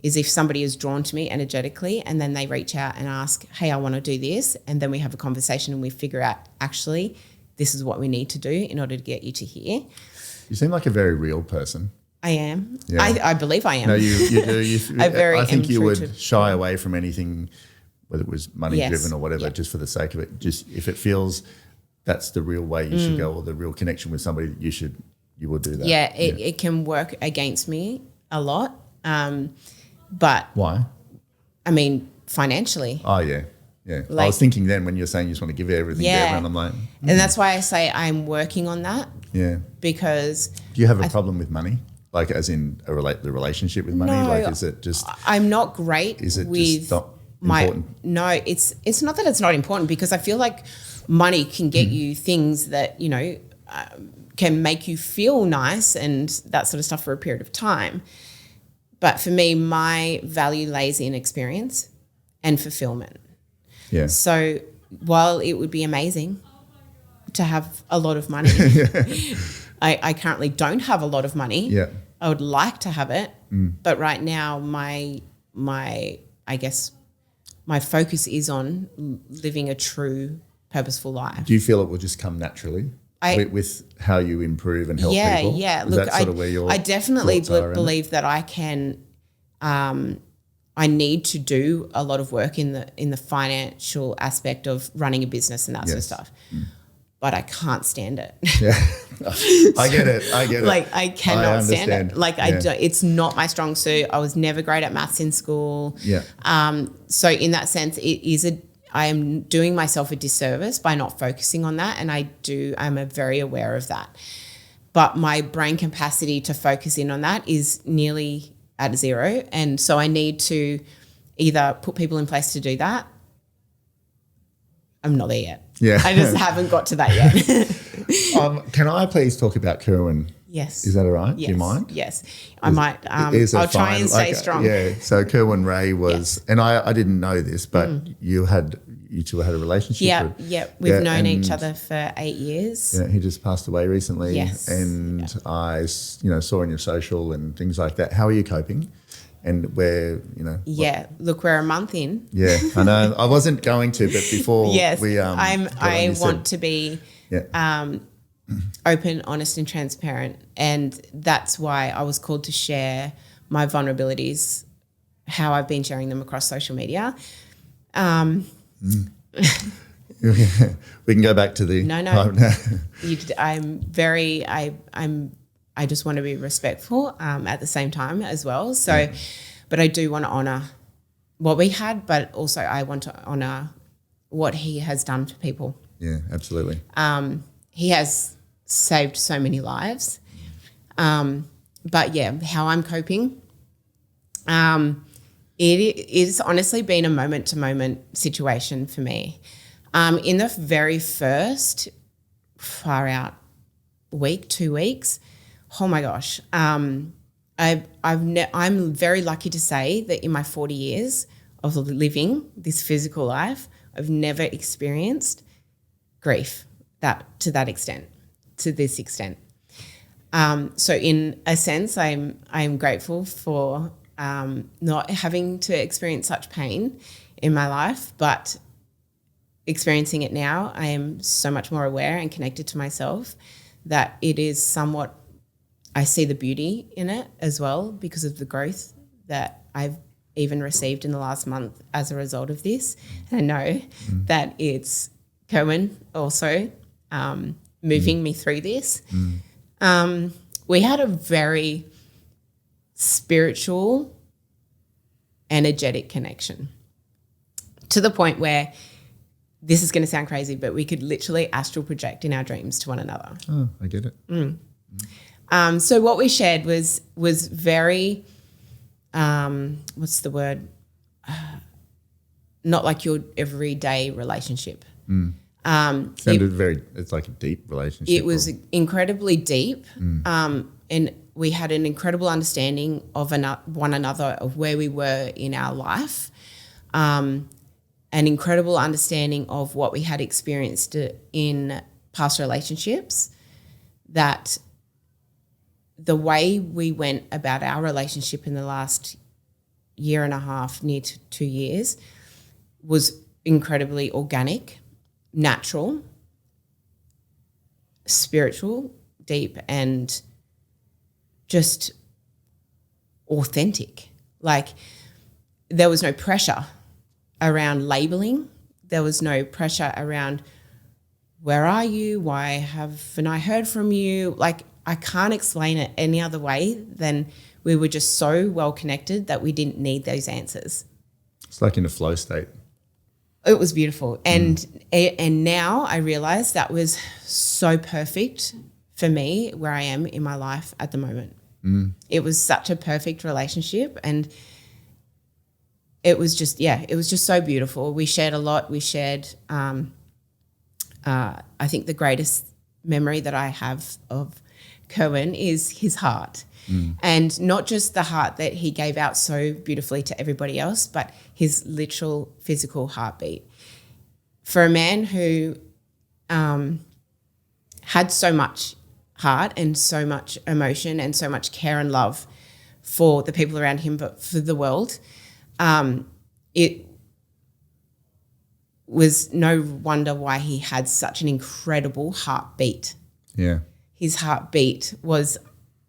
is if somebody is drawn to me energetically, and then they reach out and ask, hey, I want to do this. And then we have a conversation and we figure out, actually, this is what we need to do in order to get you to here. You seem like a very real person. I am. Yeah. I believe I am. No, you do. I think you would to shy away from anything, whether it was money driven or whatever, just for the sake of it. Just if it feels that's the real way you should go, or the real connection with somebody, you will do that. Yeah, it can work against me a lot. But why? I mean, financially. Oh yeah. Yeah. I was thinking then when you're saying you just want to give everything to everyone, I'm like, and that's why I say I'm working on that. Yeah. Because do you have a problem with money? Like as in the relationship with money? No, like is it just I'm not great is it with just not important? No, it's not that it's not important, because I feel like money can get you things that, can make you feel nice and that sort of stuff for a period of time. But for me, my value lays in experience and fulfillment. Yeah. So while it would be amazing to have a lot of money, I currently don't have a lot of money. Yeah. I would like to have it, but right now my focus is on living a true, purposeful life. Do you feel it will just come naturally with how you improve and help people? Yeah. Is that sort of where your I definitely thoughts are believe that I can. I need to do a lot of work in the financial aspect of running a business and that sort of stuff. But I can't stand it. Yeah, I get it. Like I cannot stand it. Like it's not my strong suit. I was never great at maths in school. Yeah. So in that sense, I am doing myself a disservice by not focusing on that, and I'm very aware of that. But my brain capacity to focus in on that is nearly at zero, and so I need to either put people in place to do that. I'm not there yet. Yeah. I just haven't got to that yet. Can I please talk about Cohen? Yes. Is that all right? Yes. Do you mind? Yes. I might. I'll try and stay strong. Yeah. So Cohen Ray was, and I didn't know this, but you had you two had a relationship. Yeah. We've known each other for 8 years. Yeah, he just passed away recently. Yes. And I, saw on your social and things like that. How are you coping? And we're, Look, we're a month in. Yeah, I know. I wasn't going to, but before yes, we I want to be open, honest, and transparent, and that's why I was called to share my vulnerabilities, how I've been sharing them across social media. We can go back to the no. I just want to be respectful at the same time as well. So, but I do want to honour what we had, but also I want to honour what he has done for people. Yeah, absolutely. He has saved so many lives. But yeah, how I'm coping, it's honestly been a moment-to-moment situation for me. In the very first far out week, 2 weeks, oh my gosh, I'm very lucky to say that in my 40 years of living this physical life, I've never experienced grief to this extent. So in a sense, I'm grateful for not having to experience such pain in my life, but experiencing it now, I am so much more aware and connected to myself that it is somewhat, I see the beauty in it as well because of the growth that I've even received in the last month as a result of this. And I know that it's Cohen also moving me through this. We had a very spiritual, energetic connection to the point where, this is going to sound crazy, but we could literally astral project in our dreams to one another. Oh, I get it. So what we shared was very, what's the word? Not like your everyday relationship. It's like a deep relationship. It was incredibly deep, and we had an incredible understanding of one another, of where we were in our life, an incredible understanding of what we had experienced in past relationships, that the way we went about our relationship in the last year and a half, near to 2 years, was incredibly organic, natural, spiritual, deep, and just authentic. Like, there was no pressure around labeling. There was no pressure around, where are you? Why haven't I heard from you? Like, I can't explain it any other way than we were just so well connected that we didn't need those answers. It's like in a flow state. It was beautiful. And now I realize that was so perfect for me where I am in my life at the moment. It was such a perfect relationship, and it was just so beautiful. We shared a lot. We shared, I think the greatest memory that I have of Cohen is his heart. And not just the heart that he gave out so beautifully to everybody else, but his literal physical heartbeat. For a man who had so much heart and so much emotion and so much care and love for the people around him, but for the world, it was no wonder why he had such an incredible heartbeat. Yeah. His heartbeat was,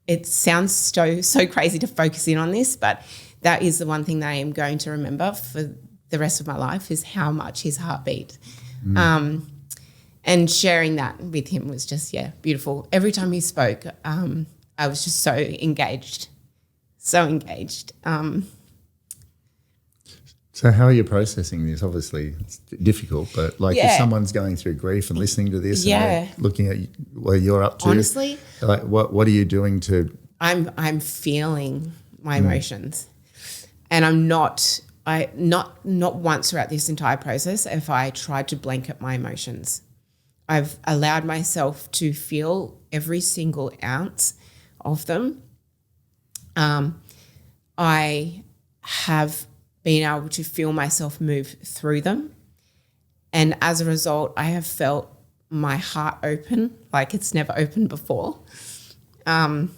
it sounds so crazy to focus in on this, but that is the one thing that I am going to remember for the rest of my life, is how much his heart beat. And sharing that with him was just, beautiful. Every time he spoke, I was just so engaged. So how are you processing this? Obviously, it's difficult, but if someone's going through grief and listening to this and looking at what you're up to, honestly, like what are you doing to? I'm feeling my emotions, and I'm not once throughout this entire process have I tried to blanket my emotions. I've allowed myself to feel every single ounce of them. I have been able to feel myself move through them, And as a result, I have felt my heart open like it's never opened before. And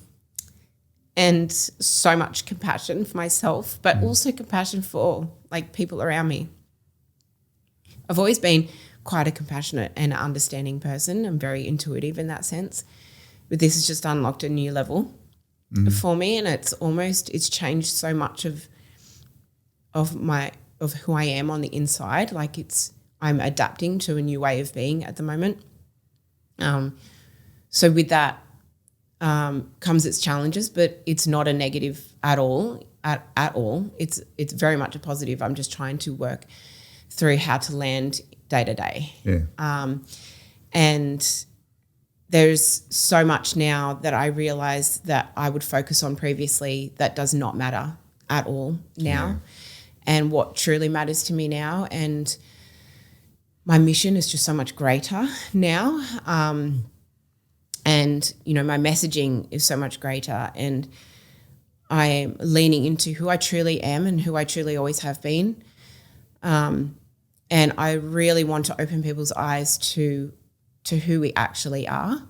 so much compassion for myself, but also compassion for like people around me. I've always been quite a compassionate and understanding person. I'm very intuitive in that sense. But this has just unlocked a new level for me, and it's changed so much of who I am on the inside. Like I'm adapting to a new way of being at the moment. So with that comes its challenges, but it's not a negative at all. At all, it's very much a positive. I'm just trying to work through how to land day to day. Yeah. And there's so much now that I realize that I would focus on previously that does not matter at all now. And what truly matters to me now, and my mission is just so much greater now. And, you know, my messaging is so much greater, and I am leaning into who I truly am and who I truly always have been. And I really want to open people's eyes to who we actually are.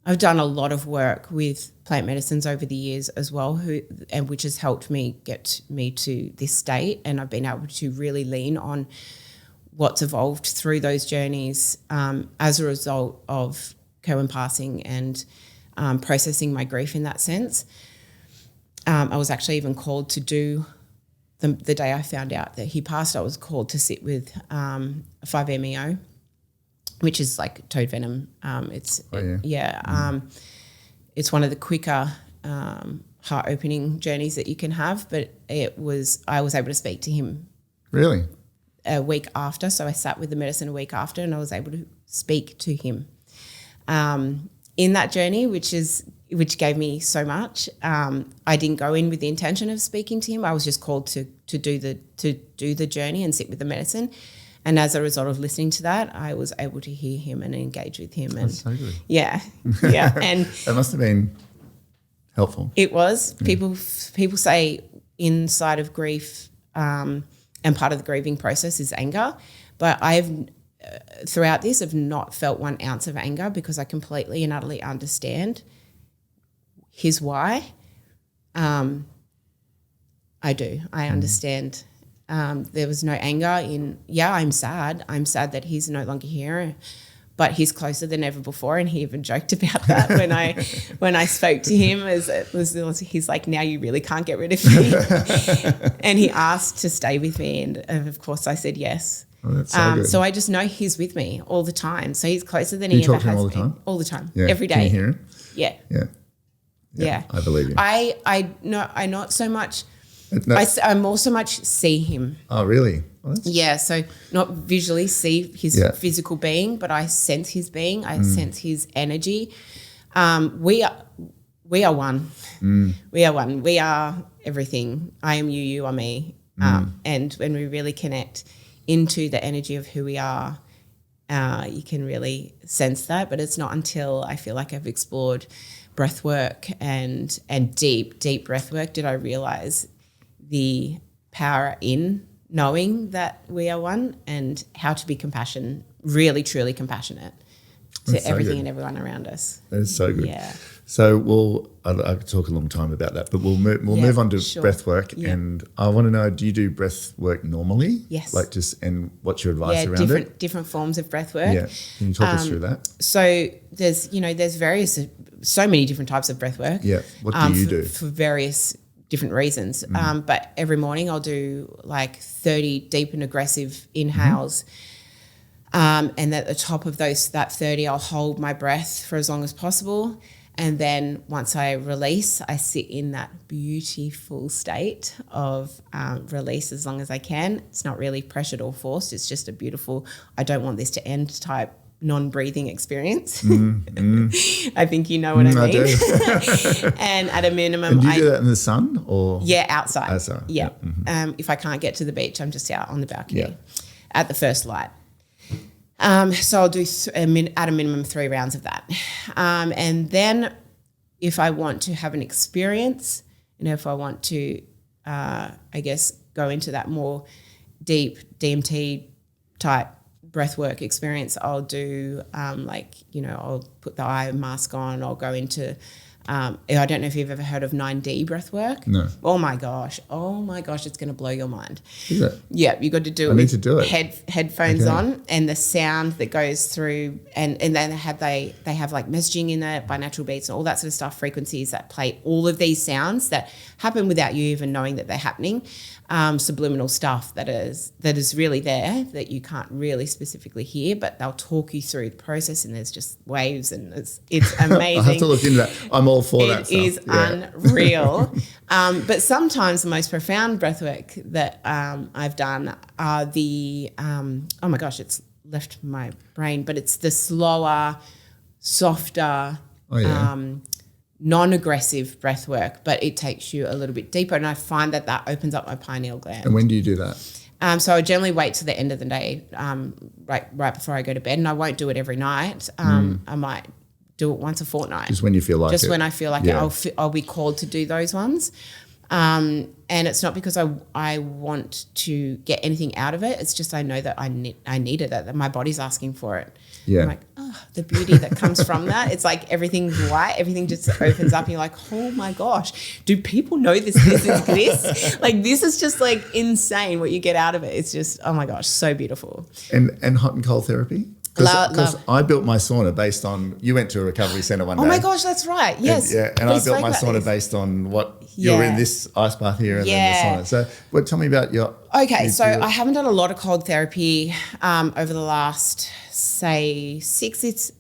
I've done a lot of work with plant medicines over the years as well, which has helped me get me to this state, and I've been able to really lean on what's evolved through those journeys as a result of Cohen passing and processing my grief in that sense. I was actually even called to do the day I found out that he passed. I was called to sit with 5-MeO, which is like toad venom. It's one of the quicker heart opening journeys that you can have. But I was able to speak to him. Really? A week after. So I sat with the medicine a week after, and I was able to speak to him in that journey, which gave me so much. I didn't go in with the intention of speaking to him. I was just called to do the journey and sit with the medicine. And as a result of listening to that, I was able to hear him and engage with him. And that's so good. Yeah. And that must have been helpful. It was. People say inside of grief, and part of the grieving process is anger, but I've throughout this have not felt 1 ounce of anger, because I completely and utterly understand his why. I do. I understand. There was no anger in, I'm sad. I'm sad that he's no longer here, but he's closer than ever before. And he even joked about that when I spoke to him, he's like, now you really can't get rid of me. And he asked to stay with me. And of course I said yes. Oh, that's so good. So I just know he's with me all the time. So he's closer than he ever has been. You talk to him all the time? Yeah. Every day. Can you hear him? Yeah. Yeah. I believe you. I not so much. No. I more so much see him. Oh, really? Well, so not visually see his physical being, but I sense his being. I sense his energy. We are one. We are one. We are everything. I am you, you are me. And when we really connect into the energy of who we are, you can really sense that. But it's not until I feel like I've explored breath work and deep breath work did I realize the power in knowing that we are one, and how to be really truly compassionate to everything and everyone around us. That is so good. Yeah. So I could talk a long time about that, but we'll move on to breath work. Yeah. And I want to know, do you do breath work normally? Yes. And what's your advice around it? Different forms of breath work. Yeah. Can you talk us through that? So there's so many different types of breath work. Yeah. What do you do? For various different reasons. But every morning I'll do like 30 deep and aggressive inhales. And at the top of that 30, I'll hold my breath for as long as possible. And then once I release, I sit in that beautiful state of release as long as I can. It's not really pressured or forced. It's just a beautiful, I don't want this to end type non-breathing experience. I think you know what I mean. I do. And at a minimum, and do you do that in the sun or? Yeah, outside. Outside. Yeah. If I can't get to the beach, I'm just out on the balcony at the first light. So I'll do at a minimum 3 rounds of that. And then if I want to have an experience, if I want to, go into that more deep DMT type breath work experience, I'll do I'll put the eye mask on. I'll go into I don't know if you've ever heard of 9D breath work. No. Oh my gosh, it's going to blow your mind. Is it? Yeah, you got to do it. I need to do it. Headphones on, and the sound that goes through, and then they have like messaging in it, binaural beats and all that sort of stuff, frequencies that play all of these sounds that happen without you even knowing that they're happening. Subliminal stuff that is really there that you can't really specifically hear, but they'll talk you through the process, and there's just waves, and it's amazing. I have to look into that. I'm all for that stuff. It is unreal. But sometimes the most profound breathwork that I've done are the oh my gosh, it's left my brain, but it's the slower, softer, non-aggressive breath work, but it takes you a little bit deeper, and I find that opens up my pineal gland. And when do you do that? So I generally wait till the end of the day, right before I go to bed, and I won't do it every night. I might do it once a fortnight. Just when you feel like it. Just when I feel like it, I'll be called to do those ones. And it's not because I want to get anything out of it. It's just I know that I needed it, that my body's asking for it. Yeah. I'm like, the beauty that comes from that. It's like everything's white. Everything just opens up and you're like, oh my gosh, do people know this exists? Like this is just like insane what you get out of it. It's just, oh my gosh, so beautiful. And hot and cold therapy? Because I built my sauna based on, you went to a recovery centre one day. Oh my gosh, that's right. Yes. And I built my sauna based on what you're in this ice bath here and then the sauna. So tell me about your... Okay, so I haven't done a lot of cold therapy over the last, say, six-ish,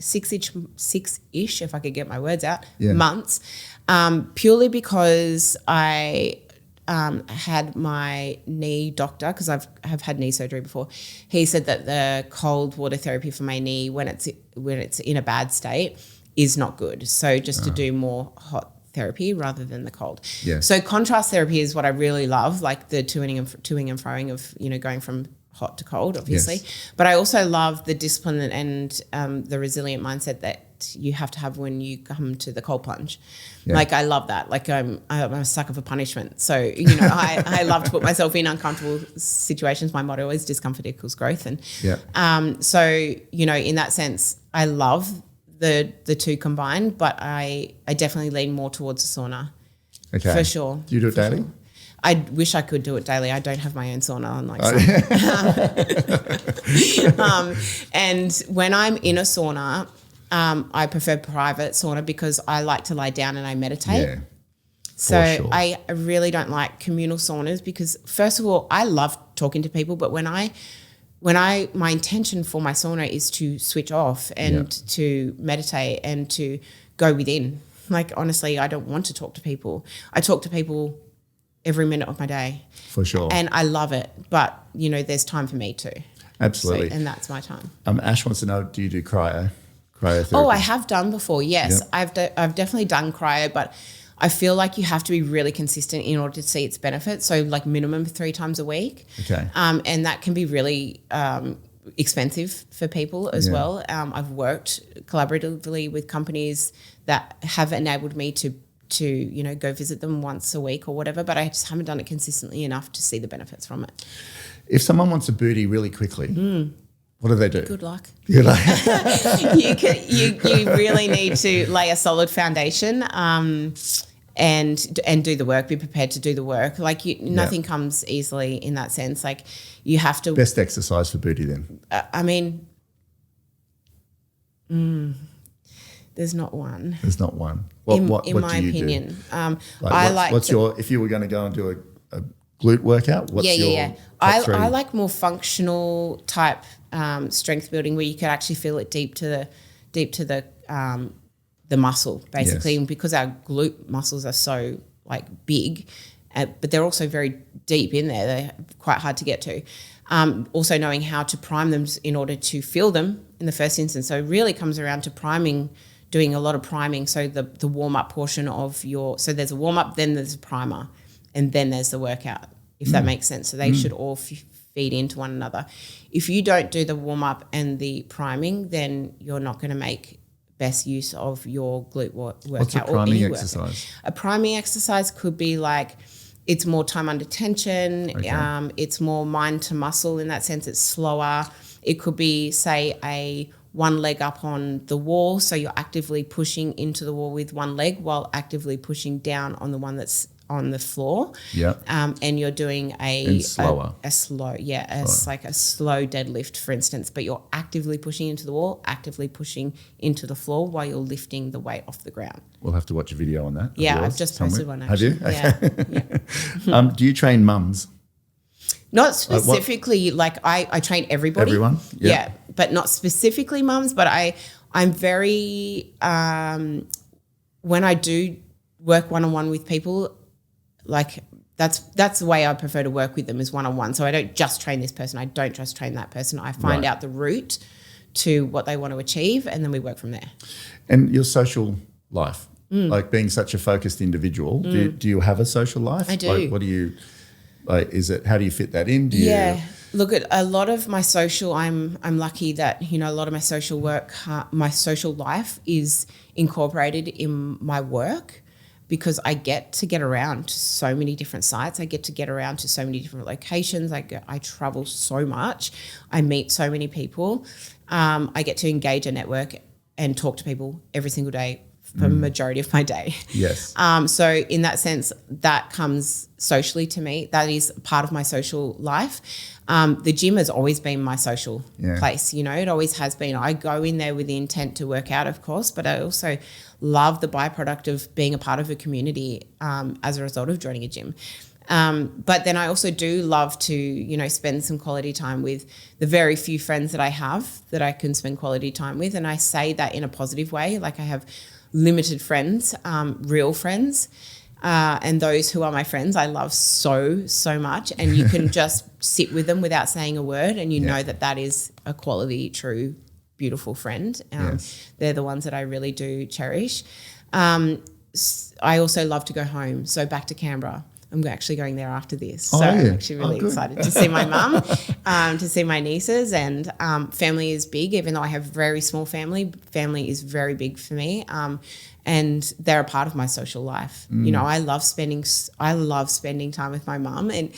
if I could get my words out, months, purely because I... had my knee doctor, because I've had knee surgery before. He said that the cold water therapy for my knee when it's in a bad state is not good. So just to do more hot therapy rather than the cold. Yeah. So contrast therapy is what I really love, like the toing and froing of going from hot to cold, obviously. Yes. But I also love the discipline and the resilient mindset that you have to have when you come to the cold plunge. Yeah. Like I love that. Like I'm a sucker for punishment. So, I love to put myself in uncomfortable situations. My motto is discomfort equals growth. And so, in that sense, I love the two combined, but I definitely lean more towards the sauna. Okay. For sure. Do you do it daily? Sure. I wish I could do it daily. I don't have my own sauna, unlike some. And when I'm in a sauna, I prefer private sauna because I like to lie down and I meditate. Yeah, so sure. I really don't like communal saunas because, first of all, I love talking to people, but my intention for my sauna is to switch off and to meditate and to go within. Like, honestly, I don't want to talk to people. I talk to people every minute of my day. For sure. And I love it. But, there's time for me too. Absolutely. So, and that's my time. Ash wants to know, do you do cryotherapy? Oh, I have done before, yes. Yep. I've definitely done cryo, but I feel like you have to be really consistent in order to see its benefits. So like minimum 3 times a week. Okay. And that can be really expensive for people as well. I've worked collaboratively with companies that have enabled me to go visit them once a week or whatever, but I just haven't done it consistently enough to see the benefits from it. If someone wants a booty really quickly, what do they do? Good luck. You really need to lay a solid foundation and do the work. Be prepared to do the work. Like nothing comes easily in that sense. Like you have to. Best exercise for booty then? There's not one. There's not one. In my opinion, if you were going to go and do a glute workout? What's your top 3? I like more functional type strength building where you can actually feel it deep to the muscle basically, because our glute muscles are so like big, but they're also very deep in there. They're quite hard to get to. Also knowing how to prime them in order to feel them in the first instance. So it really comes around to priming, doing a lot of priming. So the warm up portion of so there's a warm up, then there's a primer, and then there's the workout, if that makes sense. So they should all feed into one another. If you don't do the warm-up and the priming, then you're not going to make best use of your glute workout. What's a priming exercise? A priming exercise could be like, it's more time under tension. Okay. It's more mind to muscle in that sense. It's slower. It could be, say, a one leg up on the wall, so you're actively pushing into the wall with one leg while actively pushing down on the one that's on the floor. Yeah. And you're doing And slower. It's like a slow deadlift, for instance, but you're actively pushing into the wall, actively pushing into the floor while you're lifting the weight off the ground. We'll have to watch a video on that. Yeah, I've just posted one, Have actually. you? Okay. Yeah. Do you train mums? Not specifically, I train everybody. Everyone? Yeah, but not specifically mums, but I'm very, when I do work one-on-one with people, like that's the way I prefer to work with them, is one-on-one. So I don't just train this person. I don't just train that person. I find out the route to what they want to achieve, and then we work from there. And your social life, like being such a focused individual, do you have a social life? I do. Like, what do you, like, how do you fit that in? Look, at a lot of my social, I'm lucky that, a lot of my social work, my social life is incorporated in my work, because I get to get around to so many different sites. I get to get around to so many different locations. I travel so much. I meet so many people. I get to engage a network and talk to people every single day for the majority of my day. Yes. So in that sense, that comes socially to me. That is part of my social life. The gym has always been my social place. It always has been. I go in there with the intent to work out, of course, but I also love the byproduct of being a part of a community as a result of joining a gym. But then I also do love to, spend some quality time with the very few friends that I have that I can spend quality time with. And I say that in a positive way. Like, I have limited friends, real friends. And those who are my friends, I love so, so much. And you can just sit with them without saying a word, and you know that is a quality, true, beautiful friend. They're the ones that I really do cherish. I also love to go home. So back to Canberra. I'm actually going there after this. So I'm actually really excited to see my mum, to see my nieces, and family is big. Even though I have a very small family, family is very big for me. And they're a part of my social life. I love spending time with my mum, and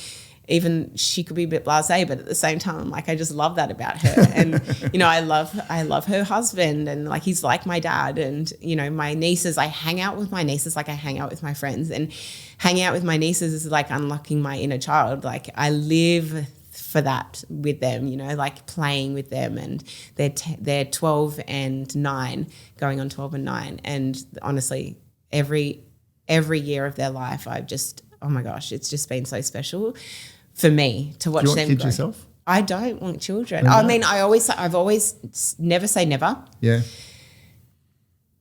even she could be a bit blasé, but at the same time, I'm like, I just love that about her. And, I love her husband, and like, he's like my dad. And, my nieces, I hang out with my nieces like I hang out with my friends, and hanging out with my nieces is like unlocking my inner child. Like, I live for that with them, like playing with them, and they're 12 and 9, going on 12 and 9. And honestly, every year of their life, oh my gosh, it's just been so special for me to watch them grow. Do you want kids yourself? I don't want children. No. I mean, I've always never say never. Yeah.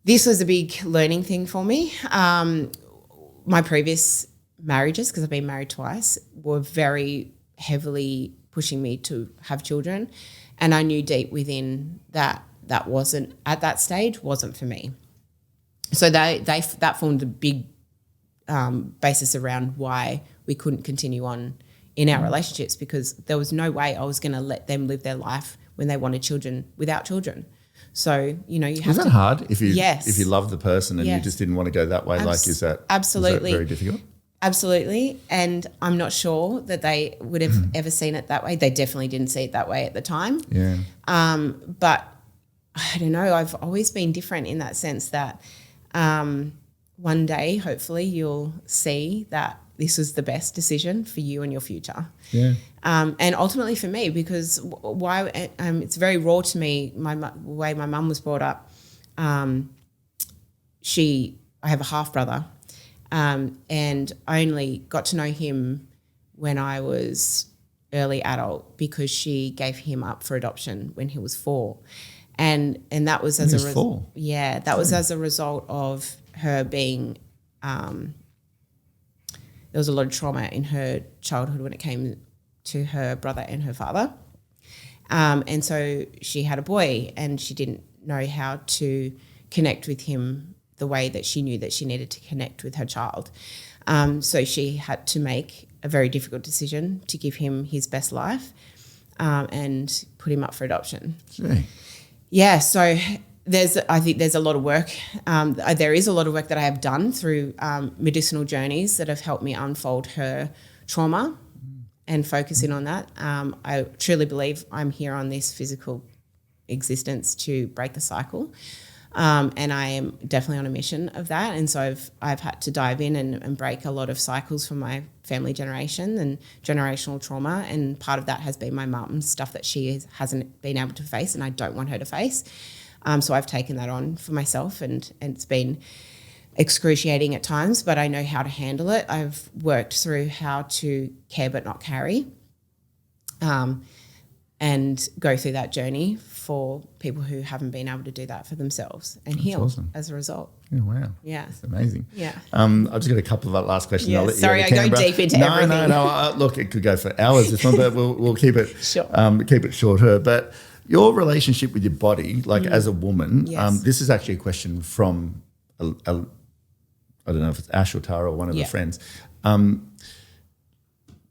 This was a big learning thing for me. My previous marriages, because I've been married twice, were very heavily pushing me to have children. And I knew deep within that wasn't, at that stage, wasn't for me. So that formed a big basis around why we couldn't continue on in our relationships, because there was no way I was going to let them live their life when they wanted children without children. So, you have to. Was that hard if you love the person and you Yes. just didn't want to go that way? Is that absolutely very difficult? Absolutely. And I'm not sure that they would have ever seen it that way. They definitely didn't see it that way at the time. Yeah. But I don't know, I've always been different in that sense that one day, hopefully, you'll see that this was the best decision for you and your future. Yeah. And ultimately for me, because it's very raw to me, the way my mum was brought up. I have a half brother, and I only got to know him when I was early adult, because she gave him up for adoption when he was 4. And that was as a result. Yeah, that was as a result of her being there was a lot of trauma in her childhood when it came to her brother and her father. And so she had a boy, and she didn't know how to connect with him the way that she knew that she needed to connect with her child. So she had to make a very difficult decision to give him his best life and put him up for adoption. Gee. Yeah, so I think there's a lot of work. There is a lot of work that I have done through medicinal journeys that have helped me unfold her trauma and focus in on that. I truly believe I'm here on this physical existence to break the cycle. And I am definitely on a mission of that. And so I've had to dive in and break a lot of cycles from my family generation and generational trauma. And part of that has been my mum's stuff that she hasn't been able to face and I don't want her to face. So I've taken that on for myself and it's been excruciating at times, but I know how to handle it. I've worked through how to care but not carry, and go through that journey for people who haven't been able to do that for themselves and heal as a result. Yeah, wow. Yeah. That's amazing. Yeah. I've just got a couple of last questions. Yeah, I'll let sorry, you I go deep into everything. No. Look, it could go for hours, this one, but we'll keep it sure. Keep it shorter. But your relationship with your body, like as a woman, Yes. this is actually a question from I don't know if it's Ash or Tara or one of the friends.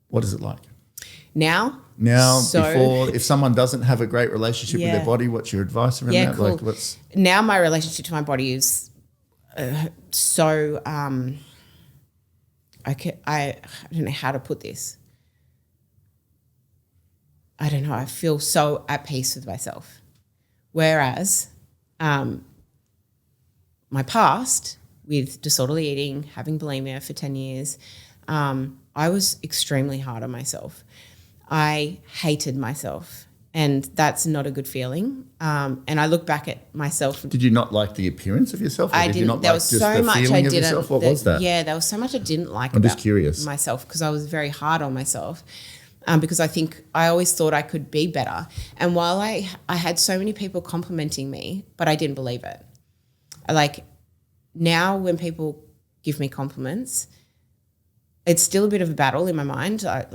What is it like? Now, before, if someone doesn't have a great relationship with their body, what's your advice around that? Cool. Like, now my relationship to my body is so I don't know how to put this. I don't know. I feel so at peace with myself. Whereas my past with disorderly eating, having bulimia for 10 years, I was extremely hard on myself. I hated myself, and that's not a good feeling. And I look back at myself. Did you not like the appearance of yourself? Or I did you didn't. not There like was just so the much feeling I of didn't. yourself? What was that? Yeah, there was so much I didn't like I'm about just curious. myself because I was very hard on myself. Because I think I always thought I could be better. And while I had so many people complimenting me, but I didn't believe it. Like now when people give me compliments, it's still a bit of a battle in my mind. I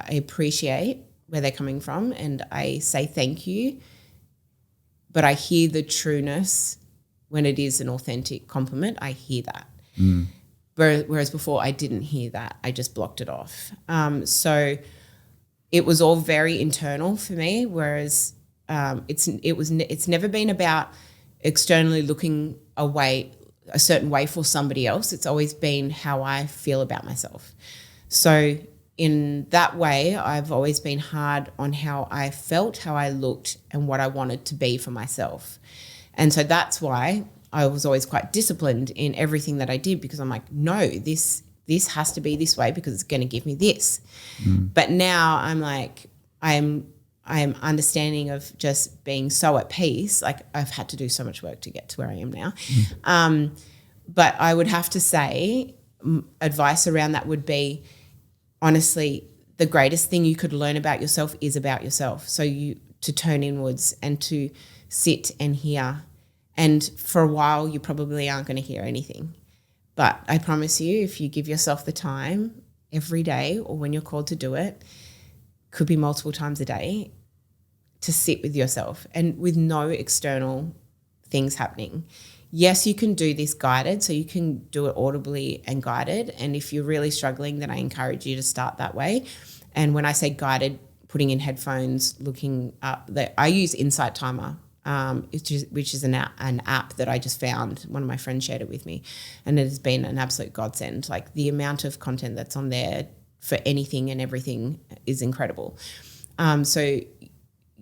appreciate where they're coming from and I say thank you, but I hear the trueness when it is an authentic compliment. I hear that. Whereas before I didn't hear that. I just blocked it off. So it was all very internal for me, whereas it's never been about externally looking a certain way for somebody else. It's always been how I feel about myself. So in that way, I've always been hard on how I felt, how I looked, and what I wanted to be for myself. And so that's why I was always quite disciplined in everything that I did, because I'm like, no, this has to be this way because it's going to give me this. But now I'm like, I am understanding of just being so at peace. Like I've had to do so much work to get to where I am now. But I would have to say advice around that would be, honestly, the greatest thing you could learn about yourself is about yourself. So to turn inwards and to sit and hear. And for a while, you probably aren't going to hear anything. But I promise you, if you give yourself the time every day or when you're called to do it, could be multiple times a day, to sit with yourself and with no external things happening. Yes, you can do this guided, so you can do it audibly and guided. And if you're really struggling, then I encourage you to start that way. And when I say guided, putting in headphones, looking up, I use Insight Timer, which is an app that I just found. One of my friends shared it with me, and it has been an absolute godsend. Like the amount of content that's on there for anything and everything is incredible. So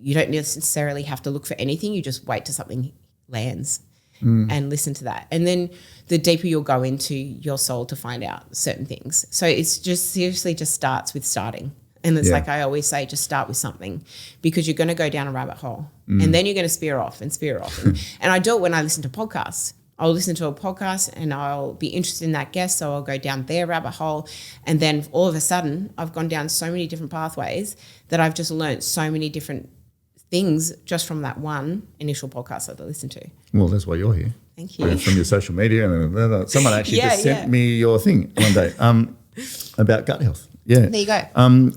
you don't necessarily have to look for anything. You just wait till something lands and listen to that. And then the deeper you'll go into your soul to find out certain things. So it's just seriously just starts with starting. And it's like I always say, just start with something, because you're going to go down a rabbit hole and then you're going to spear off. And I do it when I listen to podcasts. I'll listen to a podcast and I'll be interested in that guest, so I'll go down their rabbit hole. And then all of a sudden I've gone down so many different pathways that I've just learnt so many different things just from that one initial podcast that I listened to. Well, that's why you're here. Thank you. From your social media. And someone actually just sent me your thing one day about gut health. Yeah. There you go.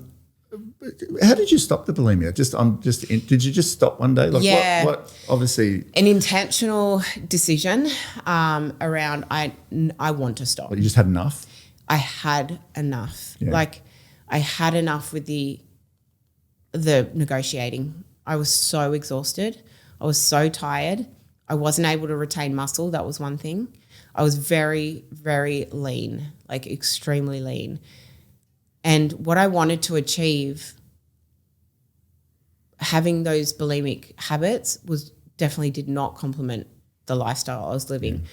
How did you stop the bulimia? Did you just stop one day? Like what obviously an intentional decision around I want to stop. But you just had enough? I had enough. Yeah. Like I had enough with the negotiating. I was so exhausted. I was so tired. I wasn't able to retain muscle. That was one thing. I was very, very lean, like extremely lean. And what I wanted to achieve, having those bulimic habits was definitely did not complement the lifestyle I was living.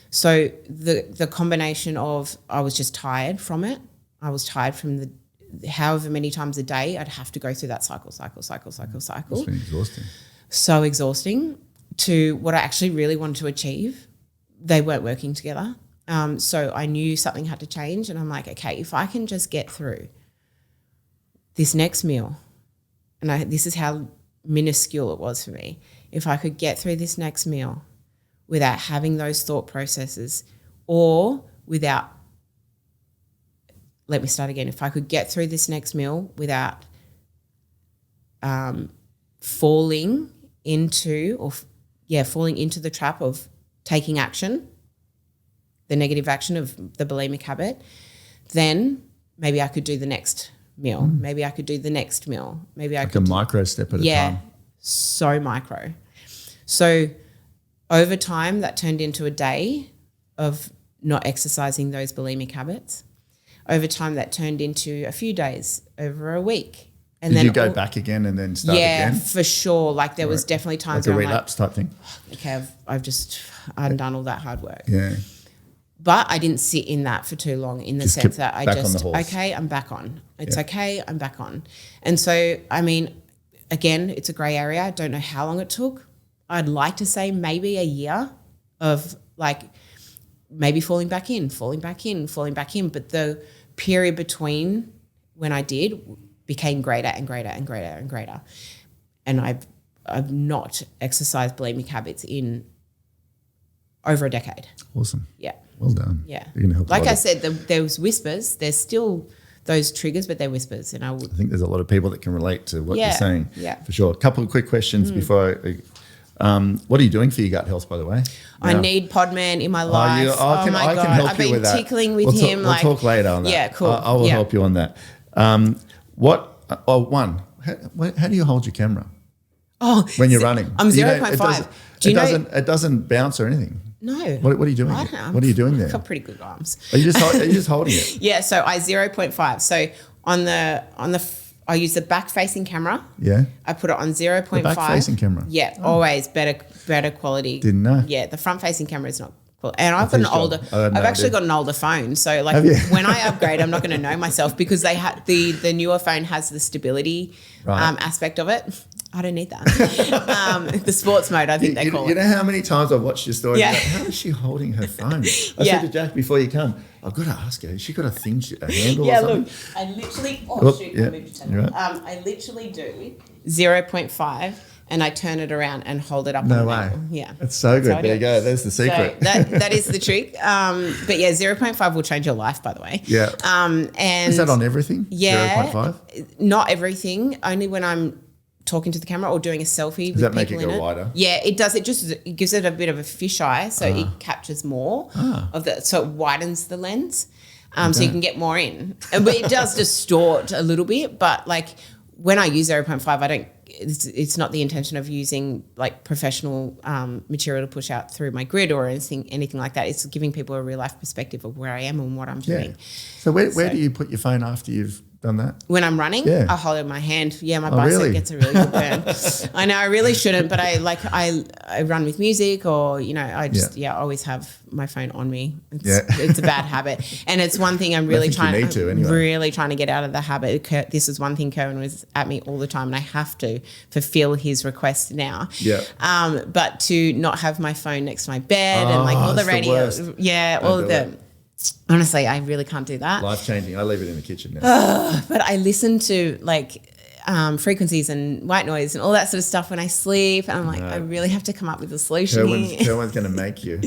So the combination of I was just tired from it. I was tired from the however many times a day I'd have to go through that cycle. It's been exhausting. So exhausting to what I actually really wanted to achieve. They weren't working together. So I knew something had to change, and I'm like, okay, if I can just get through this next meal, and this is how minuscule it was for me, if I could get through this next meal without having those thought processes, or without, let me start again, if I could get through this next meal without falling into the trap of taking action, the negative action of the bulimic habit, then maybe I could do the next meal. Maybe I could do the next meal. Maybe I could a micro step at a time. So micro. So over time, that turned into a day of not exercising those bulimic habits. Over time, that turned into a few days, over a week. And Did then you go back again and then start again? Yeah, for sure. Like there was definitely times like a where I'm relapse type thing? okay, I've just undone all that hard work. Yeah. But I didn't sit in that for too long in the Just sense that I back on just, the horse. okay, I'm back on. It's okay, I'm back on. And so, I mean, again, it's a grey area. I don't know how long it took. I'd like to say maybe a year of like maybe falling back in. But the period between when I did became greater and greater and greater and greater. And I've not exercised bulimic habits in over a decade. Awesome. Yeah. Well done. Yeah. You're gonna help like I said, there was whispers. There's still those triggers, but they're whispers. And I think there's a lot of people that can relate to what you're saying. Yeah. For sure. A couple of quick questions before what are you doing for your gut health, by the way? I need Podman in my life. I can God. help I've you been with that. tickling with him. We'll talk later on that. Yeah, cool. I will help you on that. How do you hold your camera? When you're running? I'm 0.5. It doesn't bounce or anything. No. What are you doing? I don't know. What are you doing there? I've got pretty good arms. Are you just holding it? Yeah, so I 0.5. So I use the back facing camera. Yeah. I put it on 0.5. The back facing camera. Yeah, always better quality. Didn't know. Yeah, the front facing camera is not cool. And I've actually got an older phone. So like when I upgrade, I'm not going to know myself because the newer phone has the stability aspect of it. I don't need that. The sports mode, I think they call it. You know how many times I've watched your story? Yeah. Like, how is she holding her phone? I said to Jack before you come, I've got to ask her. Has she got a handle or something? Look, I literally, Right. I literally do 0.5 and I turn it around and hold it up. No on way. angle. Yeah. That's so good. There you go. There's the secret. So that is the trick. But yeah, 0.5 will change your life, by the way. Yeah. And is that on everything? Yeah. 0.5? Not everything. Only when I'm talking to the camera or doing a selfie. Does with that make people it in go wider? Yeah, it does. It gives it a bit of a fisheye, so it captures more of the. So it widens the lens, so you can get more in. But it does distort a little bit. But like when I use 0.5, I don't. It's not the intention of using like professional material to push out through my grid or anything like that. It's giving people a real life perspective of where I am and what I'm doing. So where do you put your phone after you've done that? When I'm running, I hold it in my hand. Yeah, my bicep gets a really good burn. I know I really shouldn't, but I run with music or, I just, always have my phone on me. It's a bad habit. And it's one thing I'm really trying to get out of the habit. This is one thing Cohen was at me all the time and I have to fulfill his request now. Yeah. But to not have my phone next to my bed and like all the radio. Yeah, all of the... Honestly, I really can't do that. Life-changing. I leave it in the kitchen now. But I listen to like frequencies and white noise and all that sort of stuff when I sleep. And I'm like, I really have to come up with a solution here. Cohen's going to make you.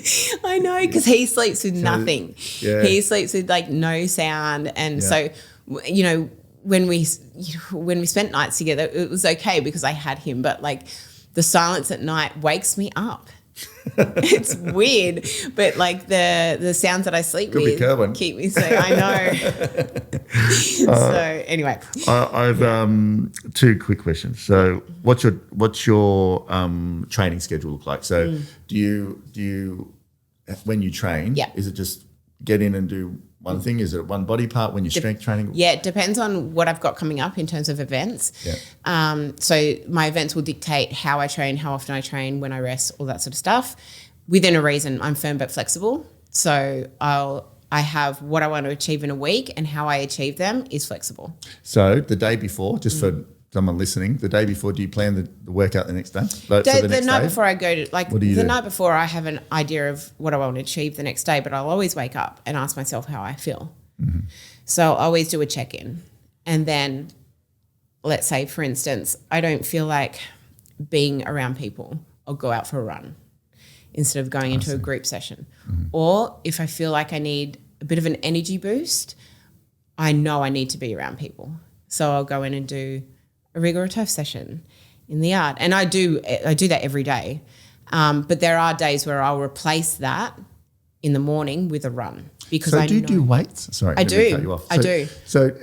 I know, because he sleeps with nothing. Yeah. He sleeps with like no sound. And so, when we spent nights together, it was okay because I had him. But like the silence at night wakes me up. It's weird, but like the sounds that I sleep with keep me so I know. So anyway, I've two quick questions. So what's your training schedule look like? So do you when you train, is it just get in and do one thing? Is it one body part when you're strength training? Yeah, it depends on what I've got coming up in terms of events. Yeah. So my events will dictate how I train, how often I train, when I rest, all that sort of stuff. Within a reason, I'm firm but flexible. So I have what I want to achieve in a week, and how I achieve them is flexible. So the day before, just for someone listening, the day before, do you plan the workout the next day? The night before I go to, night before I have an idea of what I want to achieve the next day, but I'll always wake up and ask myself how I feel. Mm-hmm. So I always do a check-in. And then let's say, for instance, I don't feel like being around people, I'll go out for a run instead of going into a group session. Mm-hmm. Or if I feel like I need a bit of an energy boost, I know I need to be around people. So I'll go in and do a rig or a turf session in the yard. And I do that every day. But there are days where I'll replace that in the morning with a run. Because so do you do weights? Sorry, I do. Cut you off. I do. So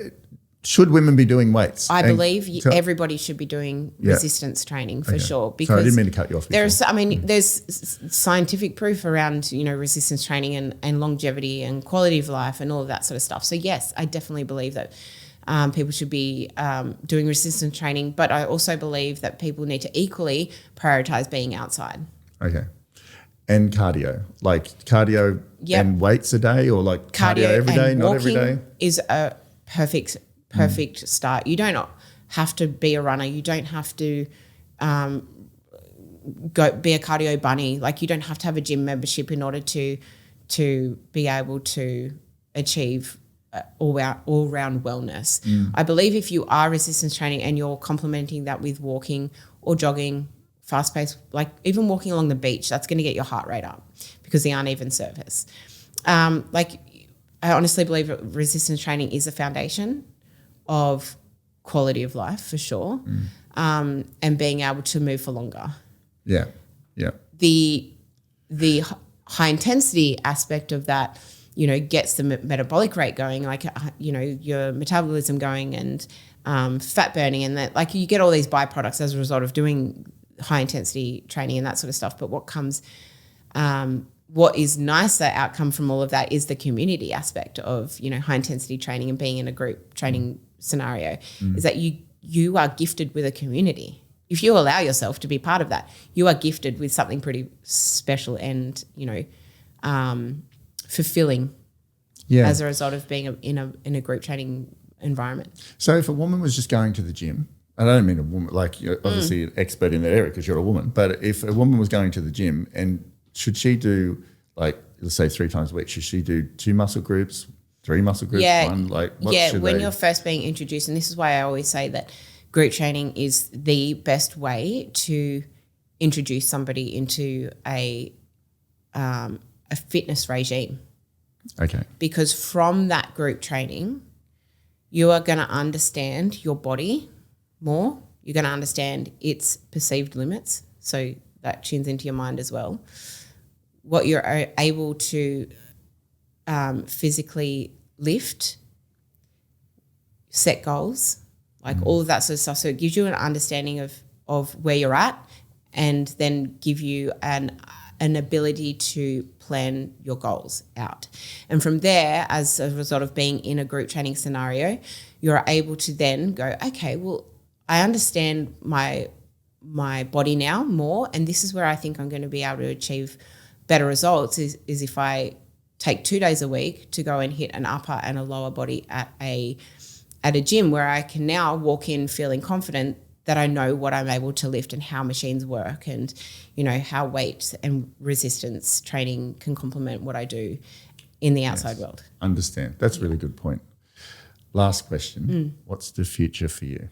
should women be doing weights? I believe everybody should be doing resistance training for sure. Because sorry, I didn't mean to cut you off. There's scientific proof around, resistance training and longevity and quality of life and all of that sort of stuff. So yes, I definitely believe that people should be doing resistance training, but I also believe that people need to equally prioritize being outside. Okay. And cardio, and weights a day, or like cardio every day, not every day? Is a perfect start. You don't have to be a runner. You don't have to go be a cardio bunny. Like, you don't have to have a gym membership in order to be able to achieve all-round wellness. I believe if you are resistance training and you're complementing that with walking or jogging, fast-paced, like even walking along the beach, that's going to get your heart rate up because the uneven surface. I honestly believe that resistance training is a foundation of quality of life for sure, and being able to move for longer. Yeah, yeah. The high intensity aspect of that, gets the metabolic rate going, your metabolism going and fat burning, and that, like, you get all these byproducts as a result of doing high intensity training and that sort of stuff. But what is nicer outcome from all of that is the community aspect of, high intensity training and being in a group training scenario, is that you are gifted with a community. If you allow yourself to be part of that, you are gifted with something pretty special and, fulfilling as a result of being in a group training environment. So if a woman was just going to the gym, I don't mean a woman, like you're obviously an expert in that area because you're a woman, but if a woman was going to the gym, and should she do, like, let's say 3 times a week, should she do 2 muscle groups, 3 muscle groups, 1? Like, when you're first being introduced, and this is why I always say that group training is the best way to introduce somebody into a fitness regime. Okay. Because from that group training, you are going to understand your body more. You're going to understand its perceived limits. So that tunes into your mind as well. What you're able to physically lift, set goals, like all of that sort of stuff. So it gives you an understanding of where you're at, and then give you an ability to plan your goals out. And from there, as a result of being in a group training scenario, you're able to then go, okay, well, I understand my body now more, and this is where I think I'm going to be able to achieve better results is if I take 2 days a week to go and hit an upper and a lower body at a gym, where I can now walk in feeling confident that I know what I'm able to lift and how machines work, and how weight and resistance training can complement what I do in the outside world. Understand. That's a really good point. Last question. What's the future for you?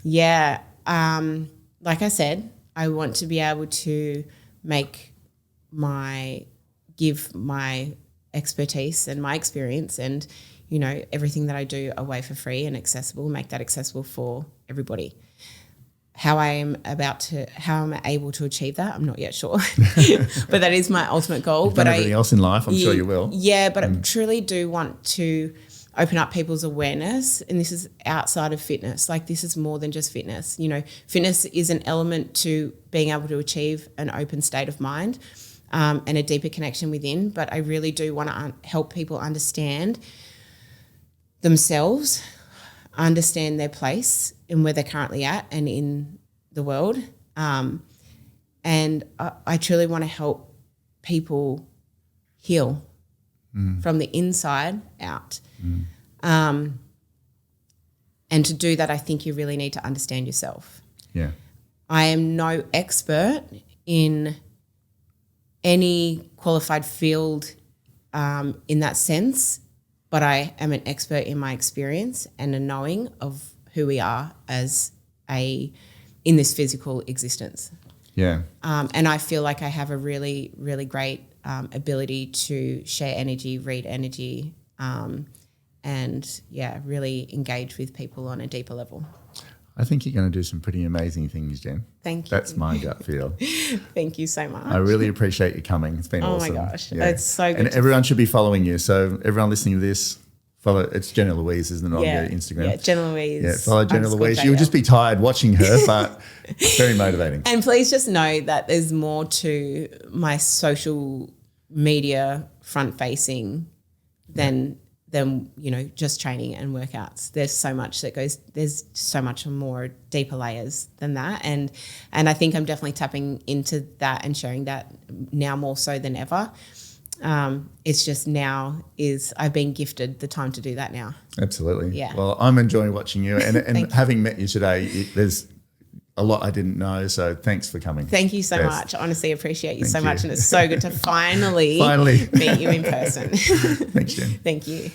Yeah. Like I said, I want to be able to give my expertise and my experience and, everything that I do away for free and accessible, make that accessible for everybody. How I'm able to achieve that, I'm not yet sure, but that is my ultimate goal. You've done everything else in life, I'm sure you will. Yeah, but I truly do want to open up people's awareness, and this is outside of fitness. Like, this is more than just fitness. Fitness is an element to being able to achieve an open state of mind. and a deeper connection within. But I really do want to help people understand themselves, understand their place and where they're currently at and in the world. And I truly want to help people heal from the inside out. And to do that, I think you really need to understand yourself. Yeah. I am no expert in any qualified field in that sense, but I am an expert in my experience and a knowing of who we are as in this physical existence. Yeah. And I feel like I have a really, really great ability to share energy, read energy, and really engage with people on a deeper level. I think you're going to do some pretty amazing things, Jen. Thank you. That's my gut feel. Thank you so much. I really appreciate you coming. It's been awesome. Oh my gosh, it's so good. And everyone should be following you. So everyone listening to this, follow. It's Jenna Louise, isn't it, on your Instagram? Yeah, Jenna Louise. Yeah, follow Jenna Louise. You'll just be tired watching her, but very motivating. And please just know that there's more to my social media front facing than just training and workouts. There's so much that goes. There's so much more deeper layers than that, and I think I'm definitely tapping into that and sharing that now more so than ever. It's just I've been gifted the time to do that now. Absolutely. Yeah. Well, I'm enjoying watching you, and having met you today, there's a lot I didn't know. So thanks for coming. Thank you so much. I honestly appreciate you so much, and it's so good to finally meet you in person. Thanks, Jen. Thank you.